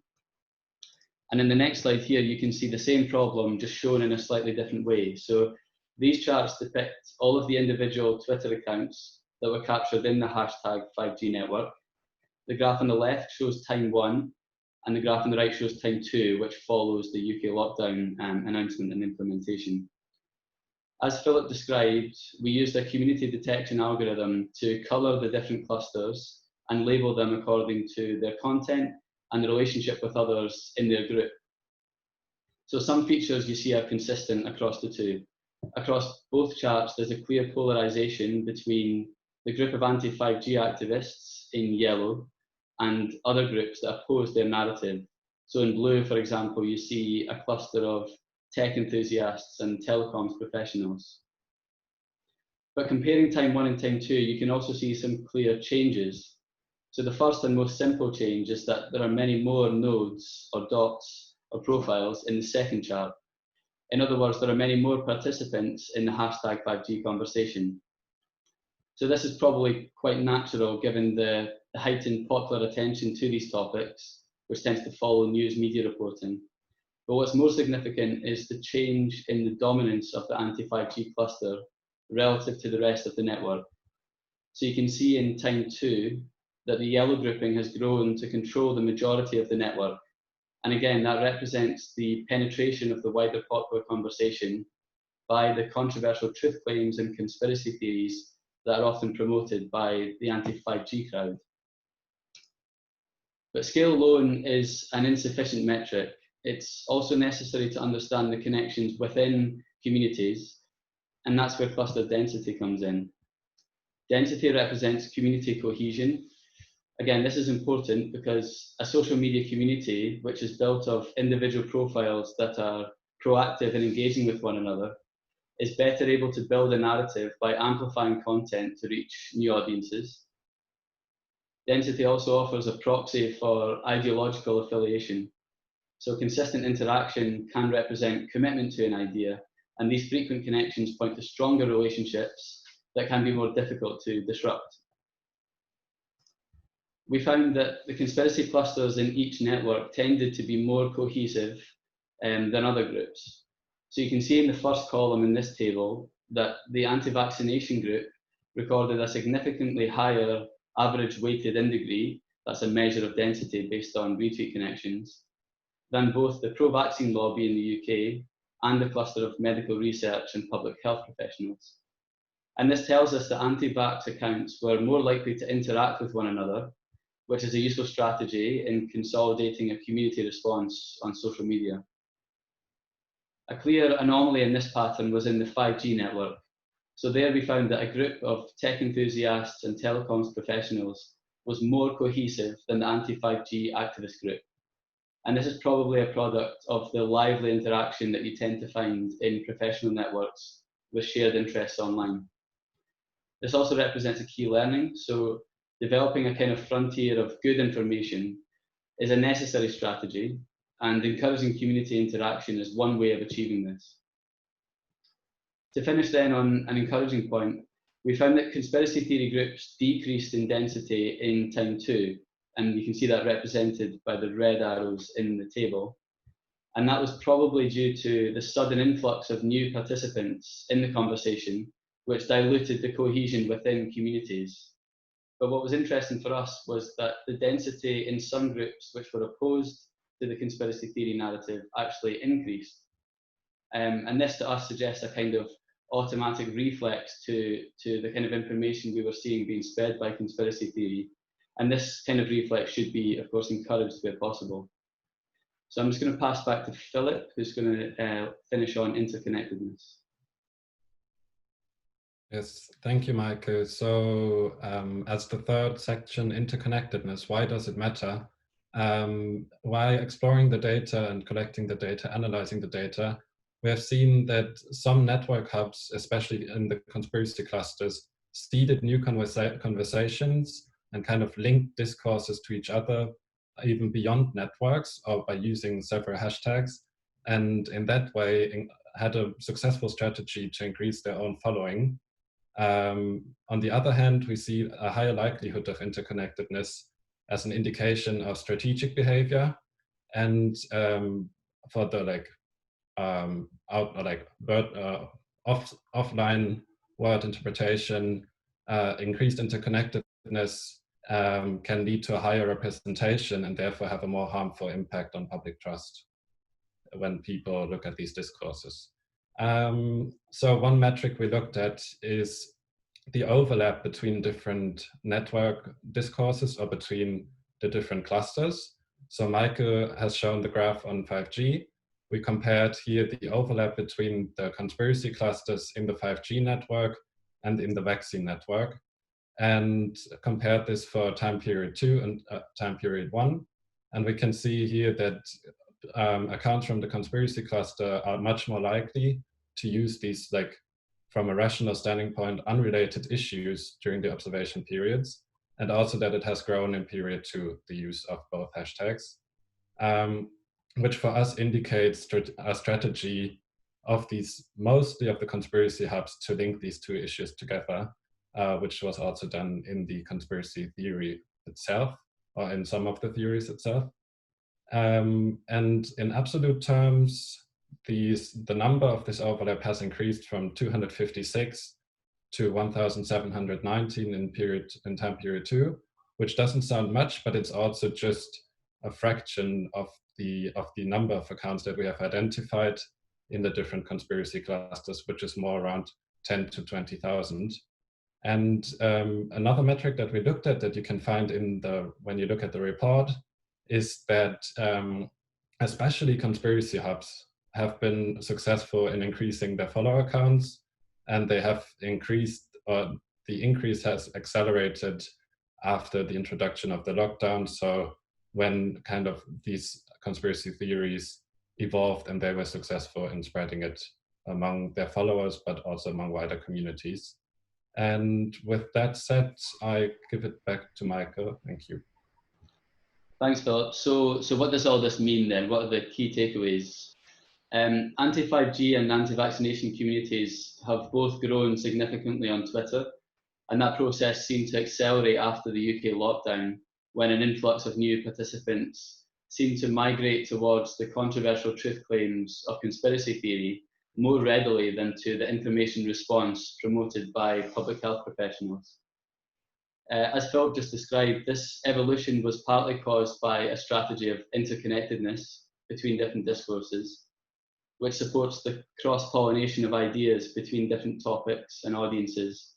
And in the next slide here, you can see the same problem just shown in a slightly different way. So these charts depict all of the individual Twitter accounts that were captured in the hashtag 5G network. The graph on the left shows time 1, and the graph on the right shows time 2, which follows the UK lockdown announcement and implementation. As Philipp described, we used a community detection algorithm to colour the different clusters and label them according to their content and the relationship with others in their group. So some features you see are consistent across the two. Across both charts, there's a clear polarisation between the group of anti-5G activists in yellow and other groups that oppose their narrative. So in blue, for example, you see a cluster of tech enthusiasts and telecoms professionals. But comparing time 1 and time 2, you can also see some clear changes. So the first and most simple change is that there are many more nodes or dots or profiles in the second chart. In other words, there are many more participants in the hashtag 5G conversation. So this is probably quite natural given the heightened popular attention to these topics, which tends to follow news media reporting. But what's more significant is the change in the dominance of the anti-5G cluster relative to the rest of the network. So you can see in time 2 that the yellow grouping has grown to control the majority of the network. And again, that represents the penetration of the wider popular conversation by the controversial truth claims and conspiracy theories that are often promoted by the anti-5G crowd. But scale alone is an insufficient metric. It's also necessary to understand the connections within communities, and that's where cluster density comes in. Density represents community cohesion. Again, this is important because a social media community, which is built of individual profiles that are proactive in engaging with one another, is better able to build a narrative by amplifying content to reach new audiences. Density also offers a proxy for ideological affiliation. So consistent interaction can represent commitment to an idea, and these frequent connections point to stronger relationships that can be more difficult to disrupt. We found that the conspiracy clusters in each network tended to be more cohesive than other groups. So you can see in the first column in this table that the anti-vaccination group recorded a significantly higher average weighted in degree, that's a measure of density based on retweet connections, than both the pro-vaccine lobby in the UK and the cluster of medical research and public health professionals. And this tells us that anti-vax accounts were more likely to interact with one another, which is a useful strategy in consolidating a community response on social media. A clear anomaly in this pattern was in the 5G network. So there we found that a group of tech enthusiasts and telecoms professionals was more cohesive than the anti-5G activist group. And this is probably a product of the lively interaction that you tend to find in professional networks with shared interests online. This also represents a key learning. So developing a kind of frontier of good information is a necessary strategy, and encouraging community interaction is one way of achieving this. To finish then on an encouraging point, we found that conspiracy theory groups decreased in density in time 2, and you can see that represented by the red arrows in the table. And that was probably due to the sudden influx of new participants in the conversation, which diluted the cohesion within communities. But what was interesting for us was that the density in some groups which were opposed to the conspiracy theory narrative actually increased. And this to us suggests a kind of automatic reflex to the kind of information we were seeing being spread by conspiracy theory. And this kind of reflex should be, of course, encouraged where possible. So I'm just going to pass back to Philipp, who's going to finish on interconnectedness. Yes, thank you, Michael. So as the third section, interconnectedness, why does it matter? While exploring the data and collecting the data, analyzing the data, we have seen that some network hubs, especially in the conspiracy clusters, seeded new conversations and kind of linked discourses to each other, even beyond networks, or by using several hashtags. And in that way, had a successful strategy to increase their own following. On the other hand, we see a higher likelihood of interconnectedness as an indication of strategic behavior, and for the offline word interpretation, increased interconnectedness can lead to a higher representation and therefore have a more harmful impact on public trust when people look at these discourses. So one metric we looked at is the overlap between different network discourses or between the different clusters. So Michael has shown the graph on 5G. We compared here the overlap between the conspiracy clusters in the 5G network and in the vaccine network, and compared this for time period 2 and time period 1. And we can see here that accounts from the conspiracy cluster are much more likely to use these, like, from a rational standing point, unrelated issues during the observation periods, and also that it has grown in period 2, the use of both hashtags, which for us indicates a strategy of these, mostly of the conspiracy hubs, to link these two issues together, which was also done in the conspiracy theory itself, or in some of the theories itself. And in absolute terms, the number of this overlap has increased from 256 to 1,719 in time period 2, which doesn't sound much, but it's also just a fraction of the number of accounts that we have identified in the different conspiracy clusters, which is more around 10 to 20,000. And another metric that we looked at that you can find when you look at the report is that especially conspiracy hubs have been successful in increasing their follower counts, and they have increased, or the increase has accelerated after the introduction of the lockdown. So when kind of these conspiracy theories evolved and they were successful in spreading it among their followers, but also among wider communities. And with that said, I give it back to Michael. Thank you. Thanks, Philip. So what does all this mean then? What are the key takeaways? Anti-5G and anti-vaccination communities have both grown significantly on Twitter, and that process seemed to accelerate after the UK lockdown, when an influx of new participants seemed to migrate towards the controversial truth claims of conspiracy theory more readily than to the information response promoted by public health professionals. As Philip just described, this evolution was partly caused by a strategy of interconnectedness between different discourses, which supports the cross-pollination of ideas between different topics and audiences.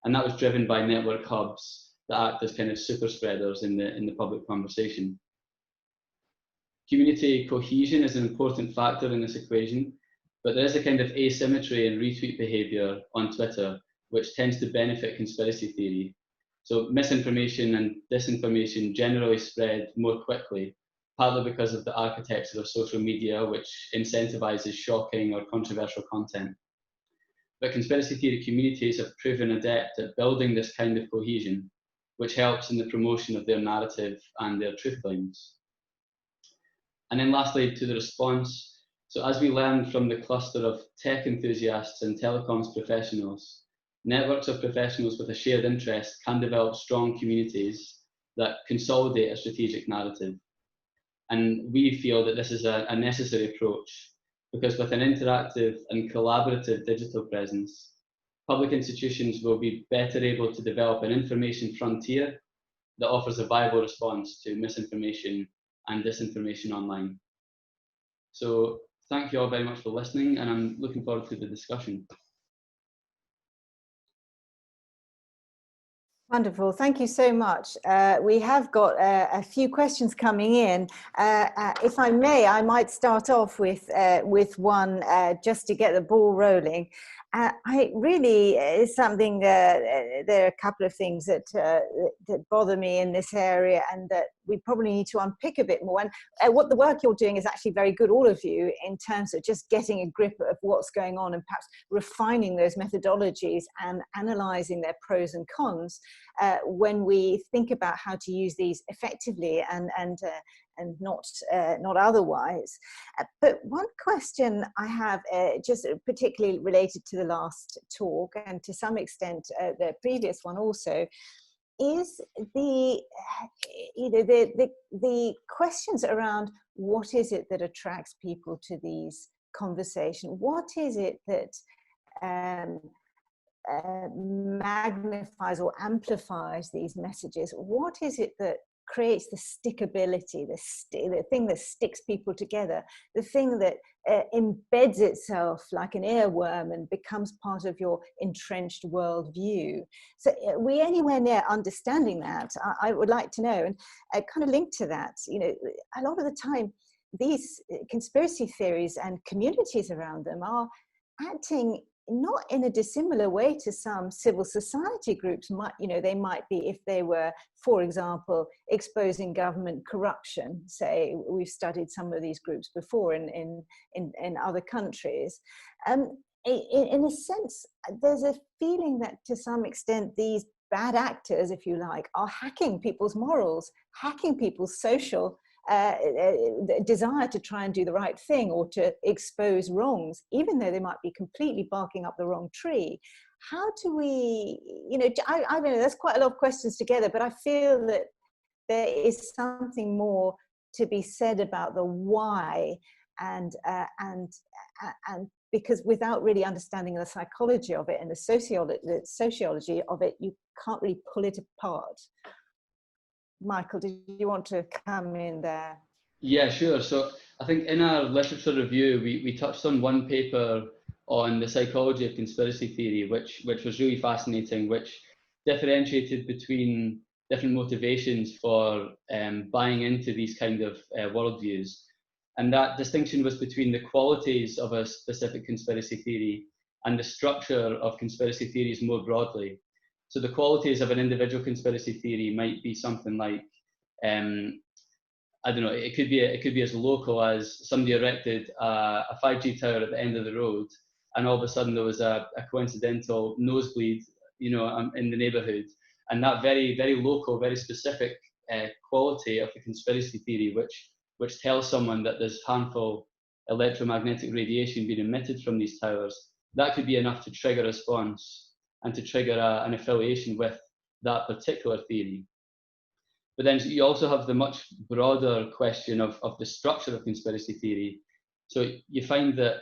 And that was driven by network hubs that act as kind of super spreaders in the public conversation. Community cohesion is an important factor in this equation, but there is a kind of asymmetry in retweet behavior on Twitter, which tends to benefit conspiracy theory. So misinformation and disinformation generally spread more quickly, partly because of the architecture of social media, which incentivizes shocking or controversial content. But conspiracy theory communities have proven adept at building this kind of cohesion, which helps in the promotion of their narrative and their truth claims. And then lastly, to the response. So as we learned from the cluster of tech enthusiasts and telecoms professionals, networks of professionals with a shared interest can develop strong communities that consolidate a strategic narrative. And we feel that this is a necessary approach, because with an interactive and collaborative digital presence, public institutions will be better able to develop an information frontier that offers a viable response to misinformation and disinformation online. So thank you all very much for listening, and I'm looking forward to the discussion. Wonderful, thank you so much. We have got a few questions coming in. If I may, I might start off with one just to get the ball rolling. I really is something. There are a couple of things that bother me in this area, and that we probably need to unpick a bit more. And what the work you're doing is actually very good, all of you, in terms of just getting a grip of what's going on and perhaps refining those methodologies and analysing their pros and cons when we think about how to use these effectively and not otherwise. But one question I have, just particularly related to the last talk, and to some extent the previous one also, is the questions around what is it that attracts people to these conversations? What is it that magnifies or amplifies these messages? What is it that creates the stickability, the thing that sticks people together, the thing that embeds itself like an earworm and becomes part of your entrenched worldview? So are we anywhere near understanding that? I would like to know. And kind of linked to that, you know, a lot of the time these conspiracy theories and communities around them are acting not in a dissimilar way to some civil society groups. They might be, if they were, for example, exposing government corruption. Say, we've studied some of these groups before in other countries. In a sense, there's a feeling that to some extent these bad actors, if you like, are hacking people's morals, hacking people's social desire to try and do the right thing or to expose wrongs, even though they might be completely barking up the wrong tree. How do we, I don't know, there's quite a lot of questions together, but I feel that there is something more to be said about the why, and because without really understanding the psychology of it and the sociology of it, you can't really pull it apart. Michael, did you want to come in there? Yeah, sure. So I think in our literature review, we touched on one paper on the psychology of conspiracy theory, which was really fascinating, which differentiated between different motivations for buying into these kind of worldviews. And that distinction was between the qualities of a specific conspiracy theory and the structure of conspiracy theories more broadly. So the qualities of an individual conspiracy theory might be something like, I don't know, it could be as local as somebody erected a 5G tower at the end of the road, and all of a sudden there was a coincidental nosebleed, in the neighborhood. And that very, very local, very specific quality of the conspiracy theory, which tells someone that there's harmful electromagnetic radiation being emitted from these towers, that could be enough to trigger a response and to trigger an affiliation with that particular theory. But then you also have the much broader question of the structure of conspiracy theory. So you find that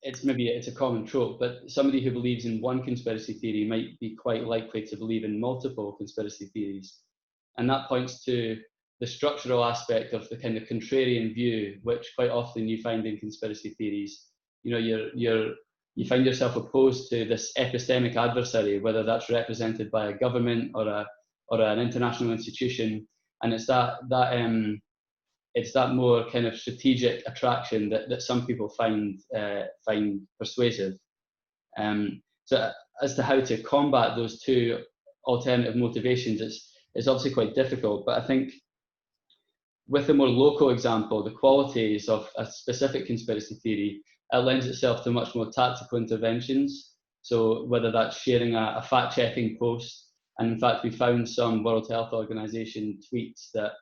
it's a common trope, but somebody who believes in one conspiracy theory might be quite likely to believe in multiple conspiracy theories. And that points to the structural aspect of the kind of contrarian view, which quite often you find in conspiracy theories. You find yourself opposed to this epistemic adversary, whether that's represented by a government or an international institution, and it's that more kind of strategic attraction that some people find persuasive. So as to how to combat those two alternative motivations, it's obviously quite difficult. But I think with the more local example, the qualities of a specific conspiracy theory, it lends itself to much more tactical interventions. So whether that's sharing a fact-checking post, and in fact we found some World Health Organization tweets that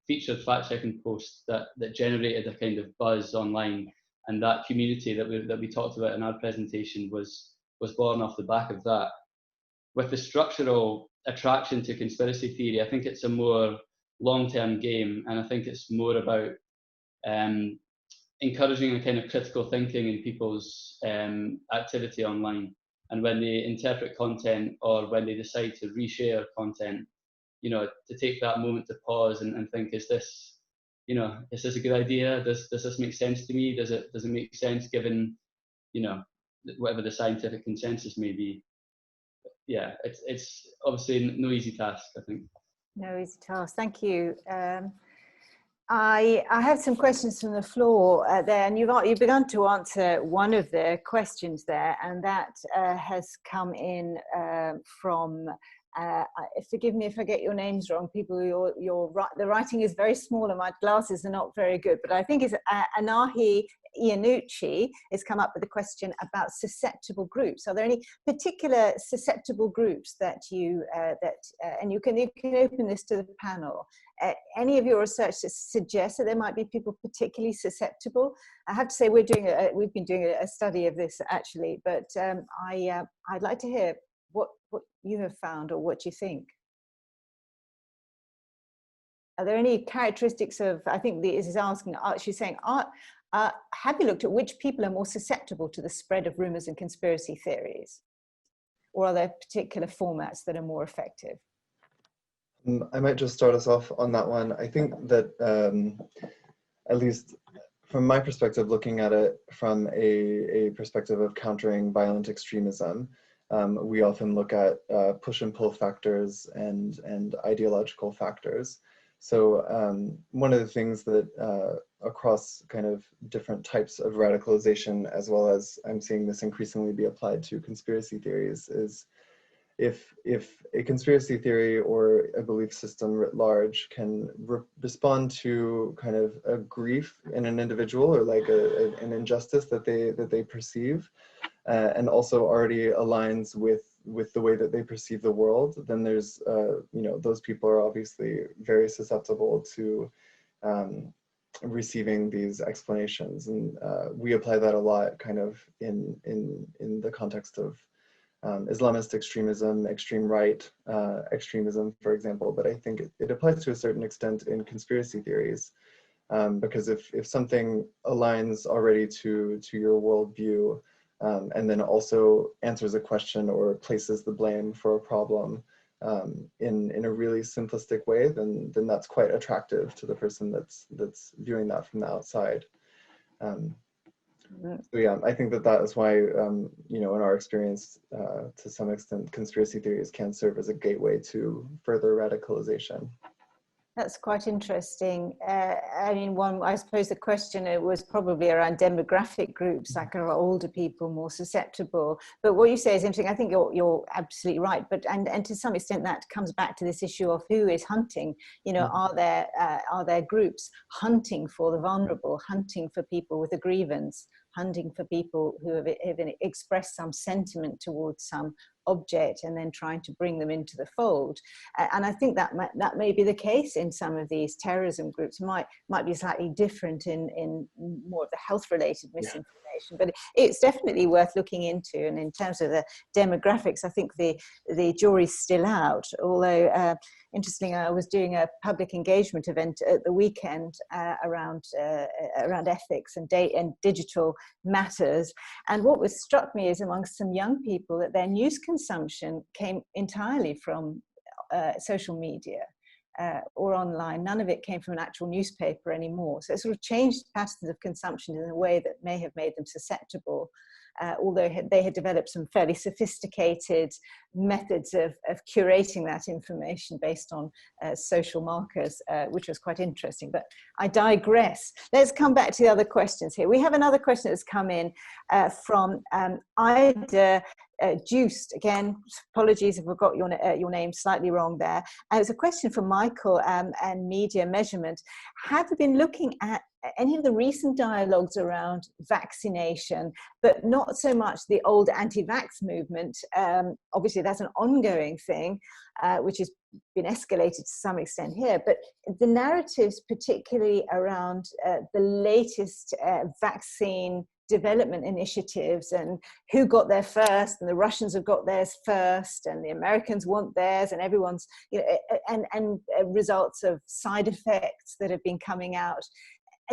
featured fact-checking posts that generated a kind of buzz online, and that community that we talked about in our presentation was born off the back of that. With the structural attraction to conspiracy theory, I think it's a more long-term game, and I think it's more about encouraging a kind of critical thinking in people's activity online. And when they interpret content or when they decide to reshare content, to take that moment to pause and think, is this a good idea? Does this make sense to me? Does it make sense given, whatever the scientific consensus may be? yeah, it's obviously no easy task, I think. No easy task. Thank you. I have some questions from the floor there, and you've begun to answer one of the questions there, and that has come in from. Forgive me if I get your names wrong, people. The writing is very small, and my glasses are not very good. But I think it's Anahi Iannucci has come up with a question about susceptible groups. Are there any particular susceptible groups that you and you can open this to the panel? Any of your research that suggests that there might be people particularly susceptible? I have to say we've been doing a study of this actually, but I'd like to hear what you have found or what you think. Are there any characteristics of, I think this is asking, she's saying, have you looked at which people are more susceptible to the spread of rumors and conspiracy theories? Or are there particular formats that are more effective? I might just start us off on that one. I think that at least from my perspective, looking at it from a perspective of countering violent extremism, we often look at push and pull factors and ideological factors. So one of the things that across kind of different types of radicalization, as well as I'm seeing this increasingly be applied to conspiracy theories, is if a conspiracy theory or a belief system writ large can respond to kind of a grief in an individual or like an injustice that they perceive, and also already aligns with the way that they perceive the world, then there's those people are obviously very susceptible to receiving these explanations, and we apply that a lot kind of in the context of Islamist extremism, extreme right extremism, for example. But I think it applies to a certain extent in conspiracy theories, because if something aligns already to your worldview, and then also answers a question or places the blame for a problem in a really simplistic way, then that's quite attractive to the person that's viewing that from the outside. So yeah, I think that is why, in our experience, to some extent, conspiracy theories can serve as a gateway to further radicalization. That's quite interesting. I suppose the question was probably around demographic groups, like are older people more susceptible? But what you say is interesting. I think you're absolutely right. But and to some extent that comes back to this issue of who is hunting. Are there groups hunting for the vulnerable, hunting for people with a grievance, hunting for people who have expressed some sentiment towards some object, and then trying to bring them into the fold? And I think that may be the case in some of these terrorism groups. Might be slightly different in more of the health related misinformation, but it's definitely worth looking into. And in terms of the demographics, I think the jury's still out, although interestingly, I was doing a public engagement event at the weekend around ethics and digital matters. And what struck me is amongst some young people that their news consumption came entirely from social media or online. None of it came from an actual newspaper anymore. So it sort of changed patterns of consumption in a way that may have made them susceptible, although they had developed some fairly sophisticated methods of curating that information based on social markers, which was quite interesting. But I digress. Let's come back to the other questions here. We have another question that's come in from Ida Juiced. Again, apologies if I got your name slightly wrong there. It's a question from Michael and Media Measurement. Have you been looking at any of the recent dialogues around vaccination, but not so much the old anti-vax movement? Obviously, that's an ongoing thing, which has been escalated to some extent here, but the narratives, particularly around the latest vaccine development initiatives and who got there first, and the Russians have got theirs first, and the Americans want theirs, and everyone's, and results of side effects that have been coming out.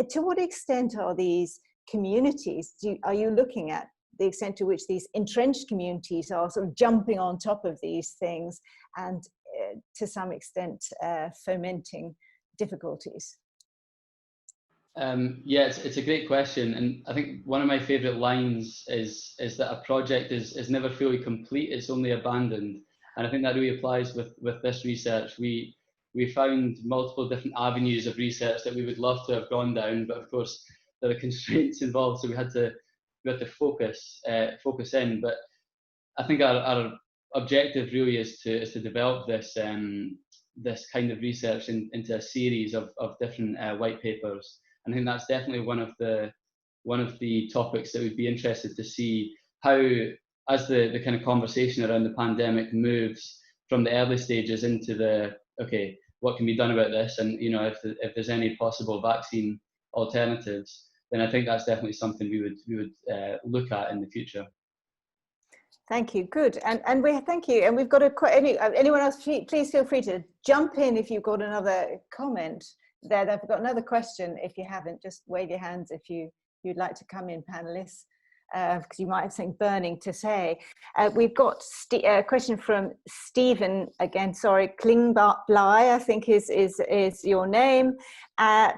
To what extent are these communities, are you looking at the extent to which these entrenched communities are sort of jumping on top of these things and to some extent fomenting difficulties? Yeah, it's a great question, and I think one of my favourite lines is that a project is never fully complete; it's only abandoned. And I think that really applies with this research. We found multiple different avenues of research that we would love to have gone down, but of course there are constraints involved, so we had to focus in. But I think our objective really is to develop this this kind of research into a series of different white papers. And I think that's definitely one of the topics that we'd be interested to see how, as the kind of conversation around the pandemic moves from the early stages into the, okay, what can be done about this, and if there's any possible vaccine alternatives, then I think that's definitely something we would look at in the future. Thank you. Good. And we thank you. And we've got anyone else, please feel free to jump in if you've got another comment there. I've got another question. If you haven't, just wave your hands if you'd like to come in, panelists, because you might have something burning to say. We've got a question from Stephen again. Sorry, Klingblai, I think is your name.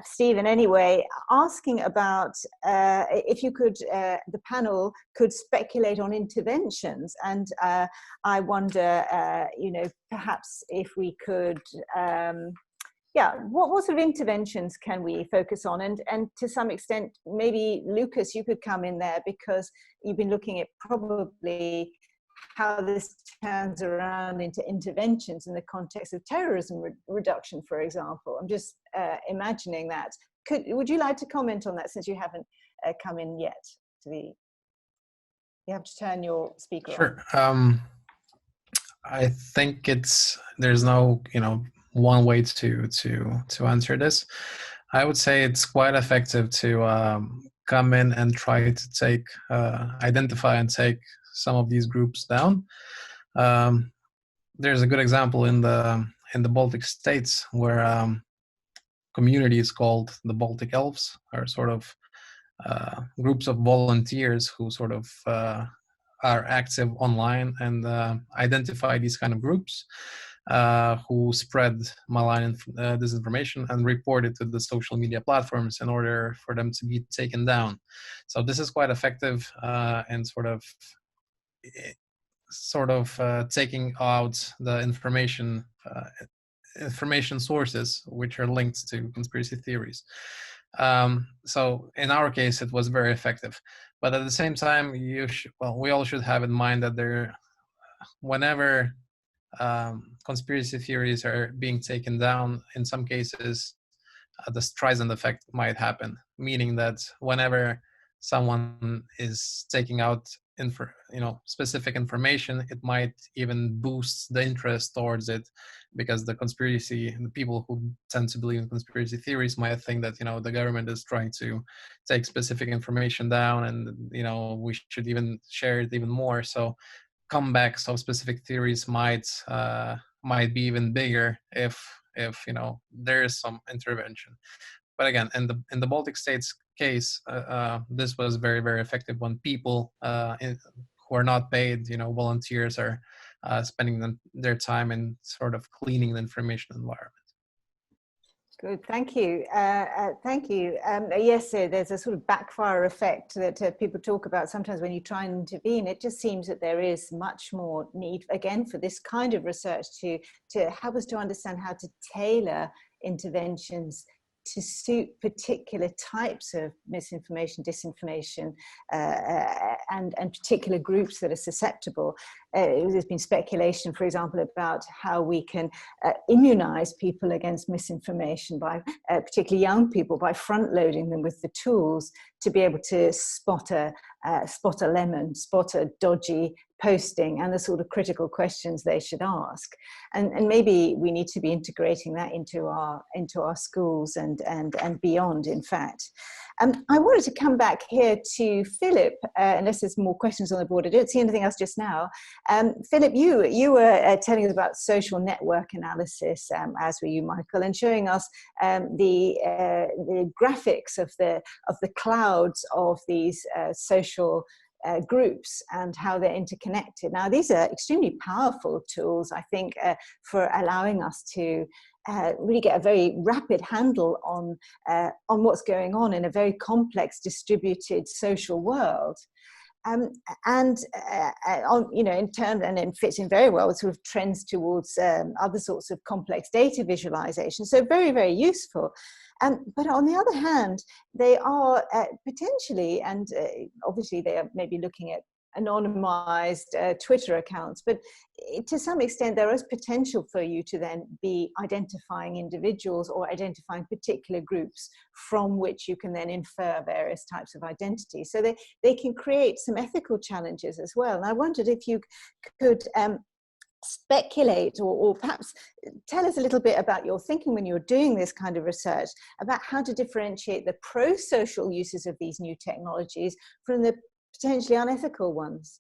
Stephen, anyway, asking about if you could, the panel could speculate on interventions, and I wonder, perhaps if we could. What sort of interventions can we focus on? And to some extent, maybe Lukas, you could come in there, because you've been looking at probably how this turns around into interventions in the context of terrorism reduction, for example. I'm just imagining that. Would you like to comment on that, since you haven't come in yet? You have to turn your speaker on. Sure. I think there's no, one way to answer this. I would say it's quite effective to come in and try to identify and take some of these groups down. There's a good example in the Baltic states, where communities called the Baltic Elves are sort of groups of volunteers who sort of are active online and identify these kind of groups who spread malign disinformation and report it to the social media platforms in order for them to be taken down. So this is quite effective in sort of taking out the information sources which are linked to conspiracy theories. So in our case, it was very effective. But at the same time, we all should have in mind that whenever conspiracy theories are being taken down, in some cases, the Streisand effect might happen, meaning that whenever someone is taking out specific information, it might even boost the interest towards it, because the people who tend to believe in conspiracy theories might think that the government is trying to take specific information down, and we should even share it even more. So comebacks of specific theories might be even bigger if there is some intervention. But again, in the Baltic states case, this was very, very effective when people who are not paid, volunteers, are spending their time in sort of cleaning the information environment. Good, thank you. Thank you. Yes, there's a sort of backfire effect that people talk about sometimes when you try and intervene. It just seems that there is much more need, again, for this kind of research to help us to understand how to tailor interventions to suit particular types of misinformation, disinformation, and particular groups that are susceptible. There's been speculation, for example, about how we can immunize people against misinformation by, particularly young people, by front-loading them with the tools to be able to spot a lemon, spot a dodgy posting, and the sort of critical questions they should ask. And maybe we need to be integrating that into our schools and beyond, in fact. I wanted to come back here to Philipp, unless there's more questions on the board. I don't see anything else just now. Philipp, you were telling us about social network analysis, as were you, Michael, and showing us the graphics of the clouds of these social groups and how they're interconnected. Now, these are extremely powerful tools, I think, for allowing us to really get a very rapid handle on what's going on in a very complex, distributed social world. In turn, and it fits in very well with sort of trends towards other sorts of complex data visualization. So very, very useful. But on the other hand, they are potentially, and obviously they are maybe looking at anonymized Twitter accounts, but to some extent there is potential for you to then be identifying individuals or identifying particular groups from which you can then infer various types of identity. So they can create some ethical challenges as well. And I wondered if you could speculate or perhaps tell us a little bit about your thinking when you're doing this kind of research about how to differentiate the pro-social uses of these new technologies from the potentially unethical ones.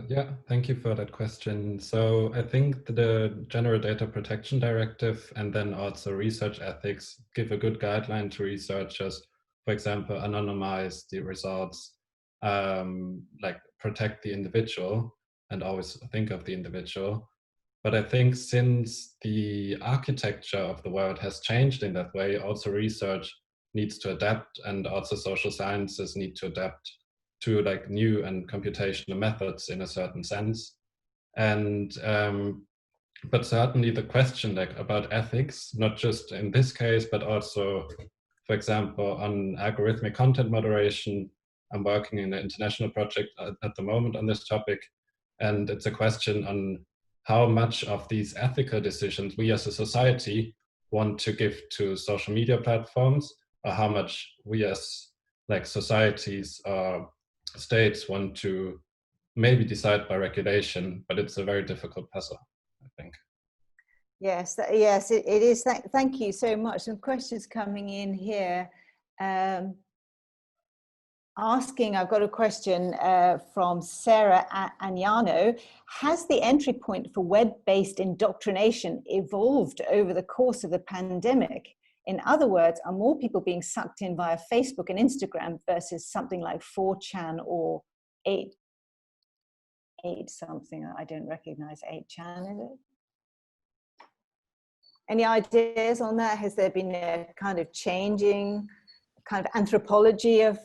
Yeah, thank you for that question. So I think the General Data Protection Directive and then also research ethics give a good guideline to researchers. For example, anonymize the results, like protect the individual and always think of the individual. But I think since the architecture of the world has changed in that way, also research needs to adapt, and also social sciences need to adapt to like new and computational methods in a certain sense. And but certainly the question like about ethics, not just in this case, but also, for example, on algorithmic content moderation. I'm working in an international project at the moment on this topic, and it's a question on how much of these ethical decisions we as a society want to give to social media platforms, or how much we as like societies or states want to maybe decide by regulation, but it's a very difficult puzzle, I think. Yes, yes, it is. Thank you so much. Some questions coming in here. I've got a question from Sarah Agnano. Has the entry point for web-based indoctrination evolved over the course of the pandemic? In other words, are more people being sucked in via Facebook and Instagram versus something like 4chan or 8 something? I don't recognize 8chan, is it? Any ideas on that? Has there been a kind of changing kind of anthropology of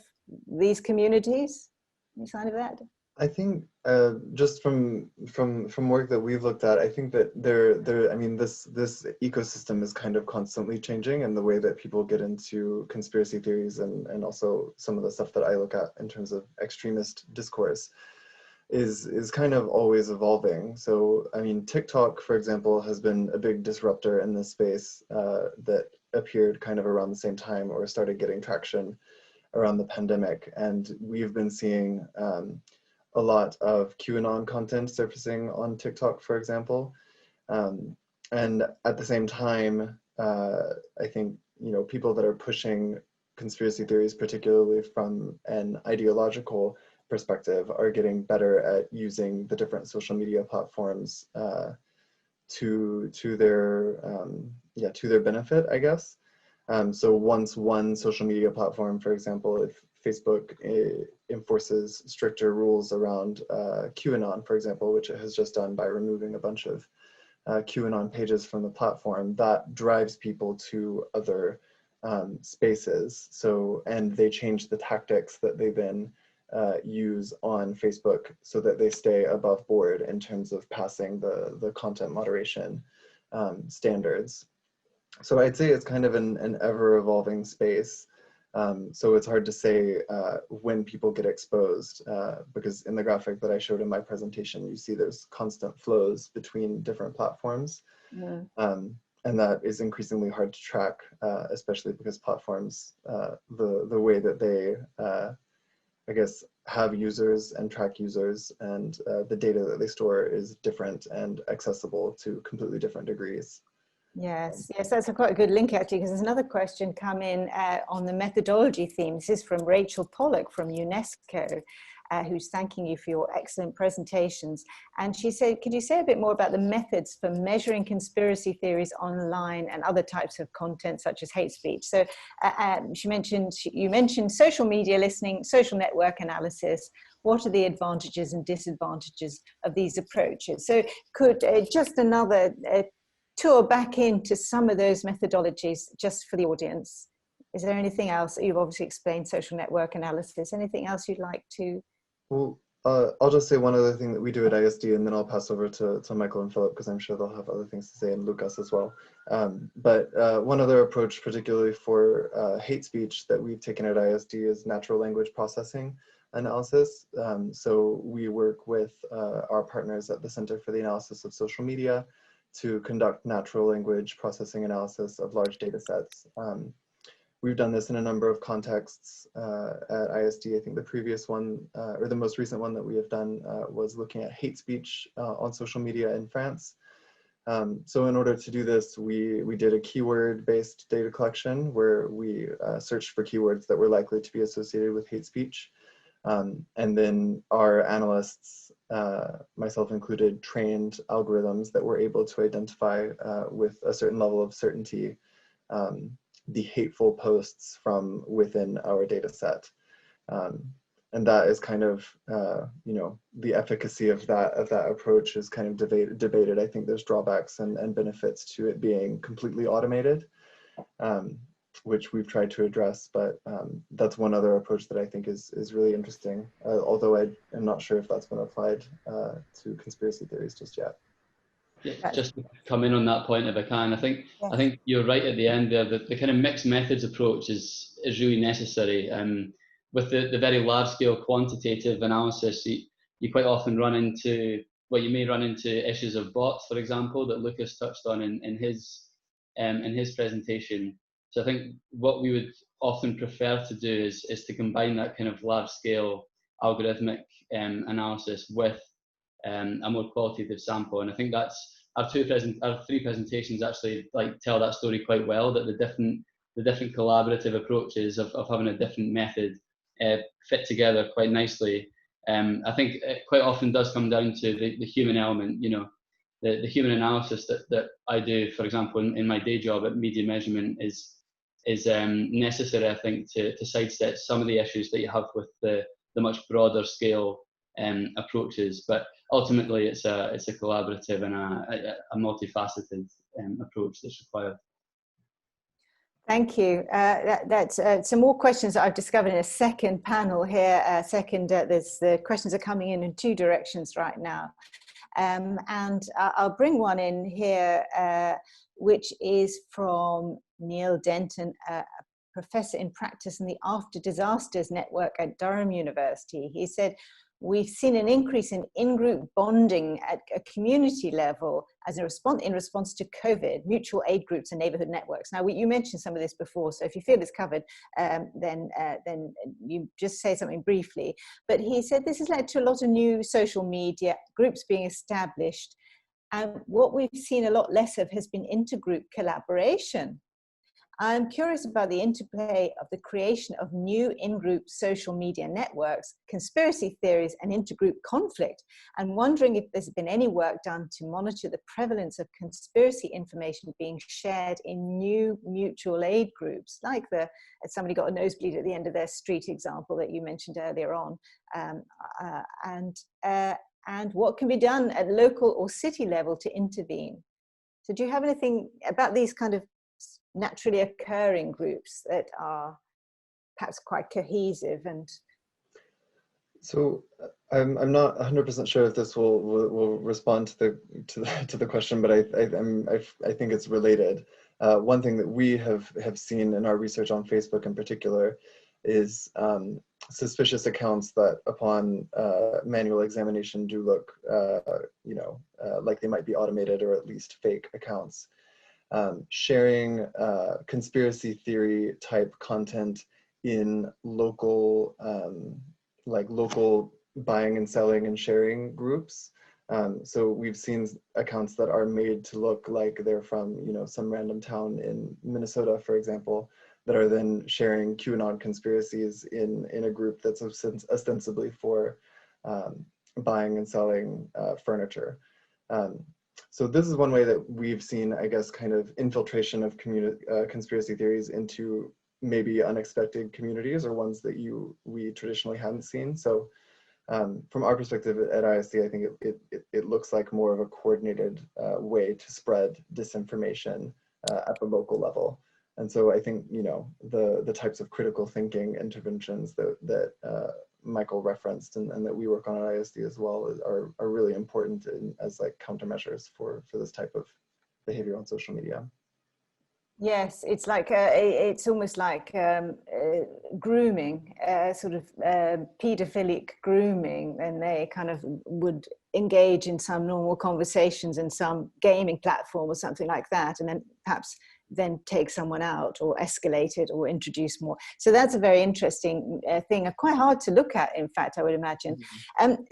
these communities? Any sign of that? I think just from work that we've looked at, I think that I mean, this ecosystem is kind of constantly changing, and the way that people get into conspiracy theories and also some of the stuff that I look at in terms of extremist discourse is kind of always evolving. So I mean, TikTok, for example, has been a big disruptor in this space that appeared kind of around the same time or started getting traction around the pandemic, and we've been seeing a lot of QAnon content surfacing on TikTok, for example. And at the same time, I think, you know, people that are pushing conspiracy theories, particularly from an ideological perspective, are getting better at using the different social media platforms to their benefit, I guess. So once one social media platform, for example, if Facebook enforces stricter rules around QAnon, for example, which it has just done by removing a bunch of QAnon pages from the platform, that drives people to other spaces. So, and they change the tactics that they then use on Facebook so that they stay above board in terms of passing the content moderation standards. So I'd say it's kind of an ever-evolving space. So it's hard to say when people get exposed, because in the graphic that I showed in my presentation, you see there's constant flows between different platforms. Yeah. And that is increasingly hard to track, especially because platforms, the way that they, I guess, have users and track users, and the data that they store is different and accessible to completely different degrees. Yes, yes, that's quite a good link actually, because there's another question come in on the methodology theme. This is from Rachel Pollock from UNESCO. who's thanking you for your excellent presentations. And she said, could you say a bit more about the methods for measuring conspiracy theories online and other types of content such as hate speech? So you mentioned social media listening, social network analysis. What are the advantages and disadvantages of these approaches? So could just another tour back into some of those methodologies just for the audience. Is there anything else? You've obviously explained social network analysis. Anything else you'd like to? Well, I'll just say one other thing that we do at ISD, and then I'll pass over to Michael and Philip, because I'm sure they'll have other things to say, and Lukas as well. But one other approach, particularly for hate speech that we've taken at ISD, is natural language processing analysis. So we work with our partners at the Center for the Analysis of Social Media to conduct natural language processing analysis of large data sets. We've done this in a number of contexts at ISD. I think the previous one, or the most recent one that we have done was looking at hate speech on social media in France. So in order to do this, we did a keyword-based data collection where we searched for keywords that were likely to be associated with hate speech. And then our analysts, myself included, trained algorithms that were able to identify with a certain level of certainty the hateful posts from within our data set. And that is kind of, the efficacy of that approach is kind of debated. I think there's drawbacks and benefits to it being completely automated, which we've tried to address, but that's one other approach that I think is really interesting, although I am not sure if that's been applied to conspiracy theories just yet. Yeah, just to come in on that point if I can, I think you're right at the end there. The kind of mixed methods approach is really necessary. With the very large scale quantitative analysis, you quite often run into, well, you may run into issues of bots, for example, that Lukas touched on in his presentation. So I think what we would often prefer to do is to combine that kind of large scale algorithmic analysis with a more qualitative sample. And I think that's our three presentations actually tell that story quite well, that the different collaborative approaches of having a different method fit together quite nicely. I think it quite often does come down to the human element, the human analysis that I do, for example, in my day job at media measurement is necessary, I think, to sidestep some of the issues that you have with the much broader scale approaches. But ultimately, it's a collaborative and a multifaceted approach that's required. Thank you. That's some more questions that I've discovered in a second panel here. The questions are coming in two directions right now. And I'll bring one in here, which is from Neil Denton, a professor in practice in the After Disasters Network at Durham University. He said, we've seen an increase in in-group bonding at a community level as in response to COVID, mutual aid groups and neighborhood networks. Now, you mentioned some of this before, so if you feel it's covered, then you just say something briefly. But he said this has led to a lot of new social media groups being established. And what we've seen a lot less of has been intergroup collaboration. I'm curious about the interplay of the creation of new in-group social media networks, conspiracy theories, and intergroup conflict, and wondering if there's been any work done to monitor the prevalence of conspiracy information being shared in new mutual aid groups, like somebody got a nosebleed at the end of their street example that you mentioned earlier on, and what can be done at local or city level to intervene. So do you have anything about these kind of naturally occurring groups that are perhaps quite cohesive? And so I'm not 100% sure if this will respond to the question, but I think it's related. One thing that we have seen in our research on Facebook in particular is suspicious accounts that upon manual examination do look like they might be automated or at least fake accounts. Sharing conspiracy theory type content in local buying and selling and sharing groups. So we've seen accounts that are made to look like they're from some random town in Minnesota, for example, that are then sharing QAnon conspiracies in a group that's ostensibly for buying and selling furniture. So this is one way that we've seen, I guess, kind of infiltration of conspiracy theories into maybe unexpected communities, or ones that we traditionally hadn't seen. So from our perspective at ISD, I think it looks like more of a coordinated way to spread disinformation at the local level. And so I think, you know, the types of critical thinking interventions that Michael referenced and that we work on at ISD as well are really important as like countermeasures for this type of behavior on social media. Yes, it's like it's almost like grooming, sort of pedophilic grooming, and they kind of would engage in some normal conversations in some gaming platform or something like that, and then perhaps then take someone out or escalate it or introduce more. So that's a very interesting thing, quite hard to look at, in fact, I would imagine.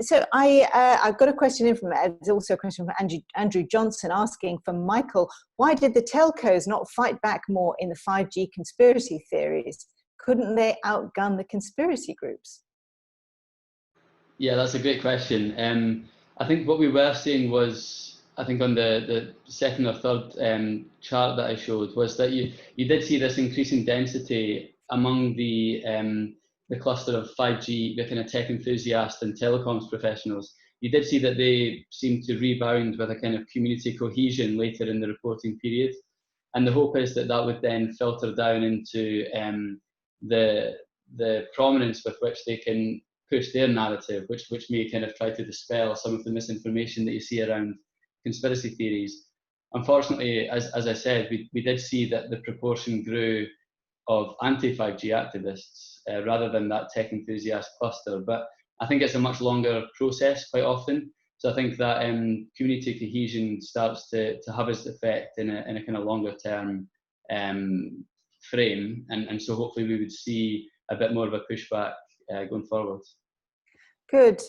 So I've got a question in from, there's also a question from Andrew Johnson asking for Michael, why did the telcos not fight back more in the 5G conspiracy theories? Couldn't they outgun the conspiracy groups? Yeah, that's a great question. I think what we were seeing was, I think on the second or third chart that I showed, was that you did see this increasing density among the cluster of 5G, the kind of tech enthusiasts and telecoms professionals. You did see that they seemed to rebound with a kind of community cohesion later in the reporting period. And the hope is that that would then filter down into the prominence with which they can push their narrative, which may kind of try to dispel some of the misinformation that you see around conspiracy theories. Unfortunately, as I said, we did see that the proportion grew of anti-5G activists rather than that tech enthusiast cluster. But I think it's a much longer process quite often. So I think that community cohesion starts to have its effect in a kind of longer term frame. And so hopefully we would see a bit more of a pushback going forward. Good.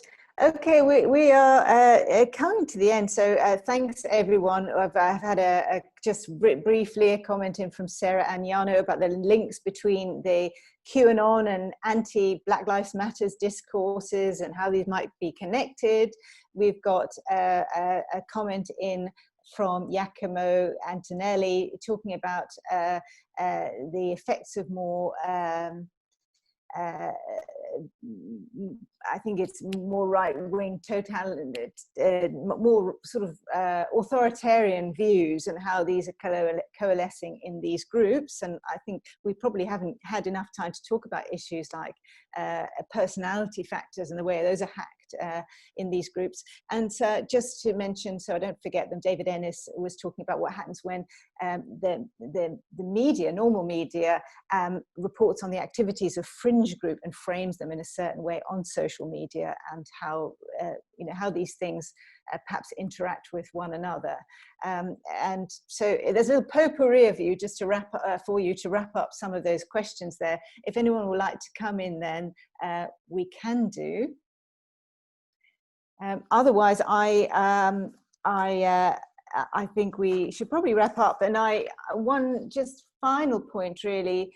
Okay, we are coming to the end. So thanks everyone. I've had just briefly a comment in from Sarah Agnano about the links between the QAnon and anti-Black Lives Matters discourses and how these might be connected. We've got a comment in from Giacomo Antonelli talking about the effects of more I think it's more right-wing, more sort of authoritarian views, and how these are coalescing in these groups. And I think we probably haven't had enough time to talk about issues like personality factors and the way those are hacked in these groups. And so just to mention, so I don't forget them, David Ennis was talking about what happens when the media, normal media, reports on the activities of fringe group and frames them in a certain way on social media, and how how these things perhaps interact with one another. And so there's a little potpourri of you just to wrap for you to wrap up some of those questions there. If anyone would like to come in, then we can do. Otherwise, I think we should probably wrap up. And one just final point really,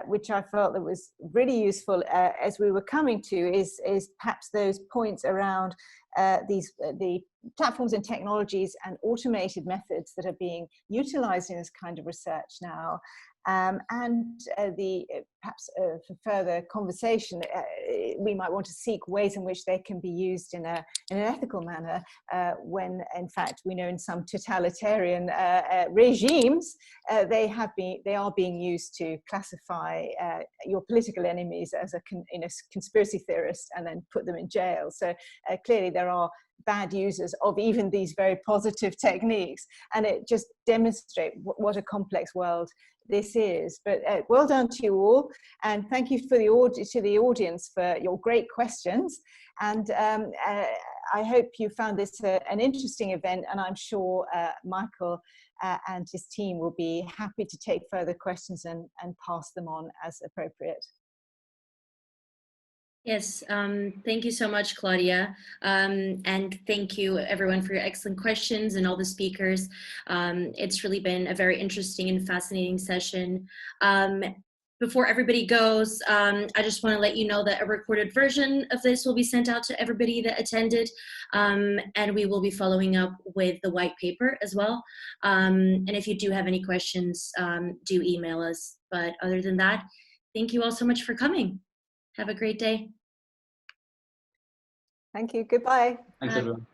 which I felt that was really useful as we were coming to, is perhaps those points around the platforms and technologies and automated methods that are being utilized in this kind of research now. And perhaps for further conversation, we might want to seek ways in which they can be used in an ethical manner, when in fact we know in some totalitarian regimes they are being used to classify your political enemies as a conspiracy theorist and then put them in jail. So clearly there are bad users of even these very positive techniques, and it just demonstrates what a complex world this is. But well done to you all, and thank you to the audience for your great questions. And I hope you found this an interesting event, and I'm sure Michael and his team will be happy to take further questions and pass them on as appropriate. Yes, thank you so much, Claudia. And thank you everyone for your excellent questions, and all the speakers. It's really been a very interesting and fascinating session. before everybody goes, I just want to let you know that a recorded version of this will be sent out to everybody that attended, and we will be following up with the white paper as well. And if you do have any questions, do email us. But other than that, thank you all so much for coming. Have a great day. Thank you. Goodbye. Thanks, everyone.